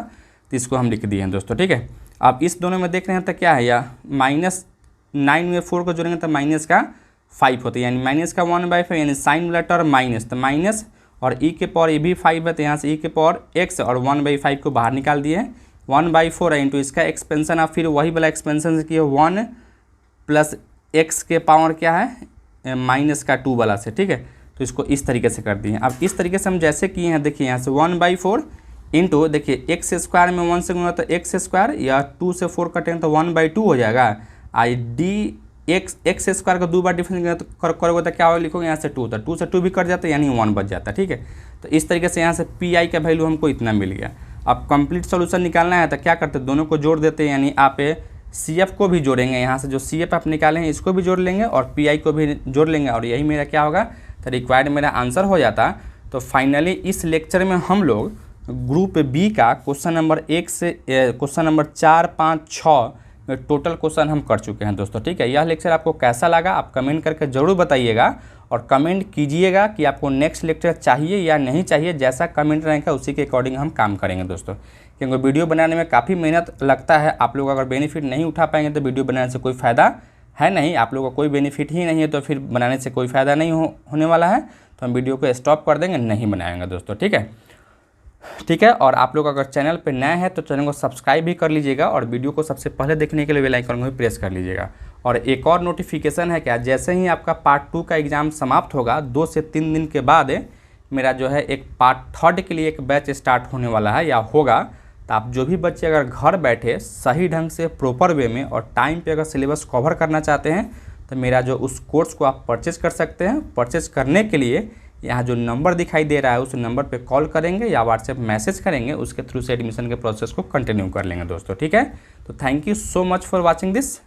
A: तो इसको हम लिख दिए हैं दोस्तों। ठीक है, आप इस दोनों में देख रहे हैं तो क्या है, यह -9 में 4 को जोड़ेंगे तो माइनस का 5 होता है, यानी माइनस का 1/5, यानी साइन वाला टर्म माइनस, तो माइनस, और e⁻ये भी 5 है, तो यहाँ से e⁻x और 1/5 को बाहर निकाल दिए, 1/4 है, इंटू इसका एक्सपेंशन आप फिर वही वाला एक्सपेंशन से किए 1 प्लस x के पावर क्या है, माइनस का 2 वाला से। ठीक है, तो इसको इस तरीके से कर दिए। अब इस तरीके से हम जैसे किए हैं, देखिए यहाँ से 1/4 इंटू, देखिए x² में 1 से गुना तो x², या 2 से 4 कटेंगे तो 1/2 हो जाएगा। आई डी x² का 2 बार डिफरेंस करोगे तो क्या होगा, लिखोगे यहाँ से 2, तो 2 से 2 भी कट जाता है, यानी 1 बच जाता है। ठीक है, तो इस तरीके से यहाँ से PI का वैल्यू हमको इतना मिल गया। अब कंप्लीट सोल्यूशन निकालना है तो क्या करते हैं, दोनों को जोड़ देते हैं, यानी आप CF को भी जोड़ेंगे, यहाँ से जो CF आप निकाले हैं इसको भी जोड़ लेंगे और PI को भी जोड़ लेंगे, और यही मेरा क्या होगा, तो रिक्वायर्ड मेरा आंसर हो जाता। तो फाइनली इस लेक्चर में हम लोग ग्रुप बी का क्वेश्चन नंबर 1 से क्वेश्चन नंबर 4, 5, 6 टोटल क्वेश्चन हम कर चुके हैं दोस्तों। ठीक है, यह लेक्चर आपको कैसा लगा आप कमेंट करके ज़रूर बताइएगा, और कमेंट कीजिएगा कि आपको नेक्स्ट लेक्चर चाहिए या नहीं चाहिए। जैसा कमेंट रहेगा उसी के अकॉर्डिंग हम काम करेंगे दोस्तों, क्योंकि वीडियो बनाने में काफ़ी मेहनत लगता है। आप लोग अगर बेनिफिट नहीं उठा पाएंगे तो वीडियो बनाने से कोई फ़ायदा है नहीं, आप लोगों को कोई बेनिफिट ही नहीं है तो फिर बनाने से कोई फ़ायदा नहीं होने वाला है, तो हम वीडियो को स्टॉप कर देंगे, नहीं बनाएंगे दोस्तों। ठीक है, और आप लोग अगर चैनल पे नए हैं तो चैनल को सब्सक्राइब भी कर लीजिएगा, और वीडियो को सबसे पहले देखने के लिए बेल आइकन को भी प्रेस कर लीजिएगा। और एक और नोटिफिकेशन है क्या, जैसे ही आपका पार्ट 2 का एग्ज़ाम समाप्त होगा 2 से 3 दिन के बाद मेरा जो है एक पार्ट 3 के लिए एक बैच स्टार्ट होने वाला है या होगा। तो आप जो भी बच्चे अगर घर बैठे सही ढंग से प्रॉपर वे में और टाइम पे अगर सिलेबस कवर करना चाहते हैं तो मेरा जो उस कोर्स को आप परचेज़ कर सकते हैं। परचेज़ करने के लिए यहाँ जो नंबर दिखाई दे रहा है उस नंबर पे कॉल करेंगे या व्हाट्सएप मैसेज करेंगे, उसके थ्रू से एडमिशन के प्रोसेस को कंटिन्यू कर लेंगे दोस्तों। ठीक है, तो thank you so much for watching this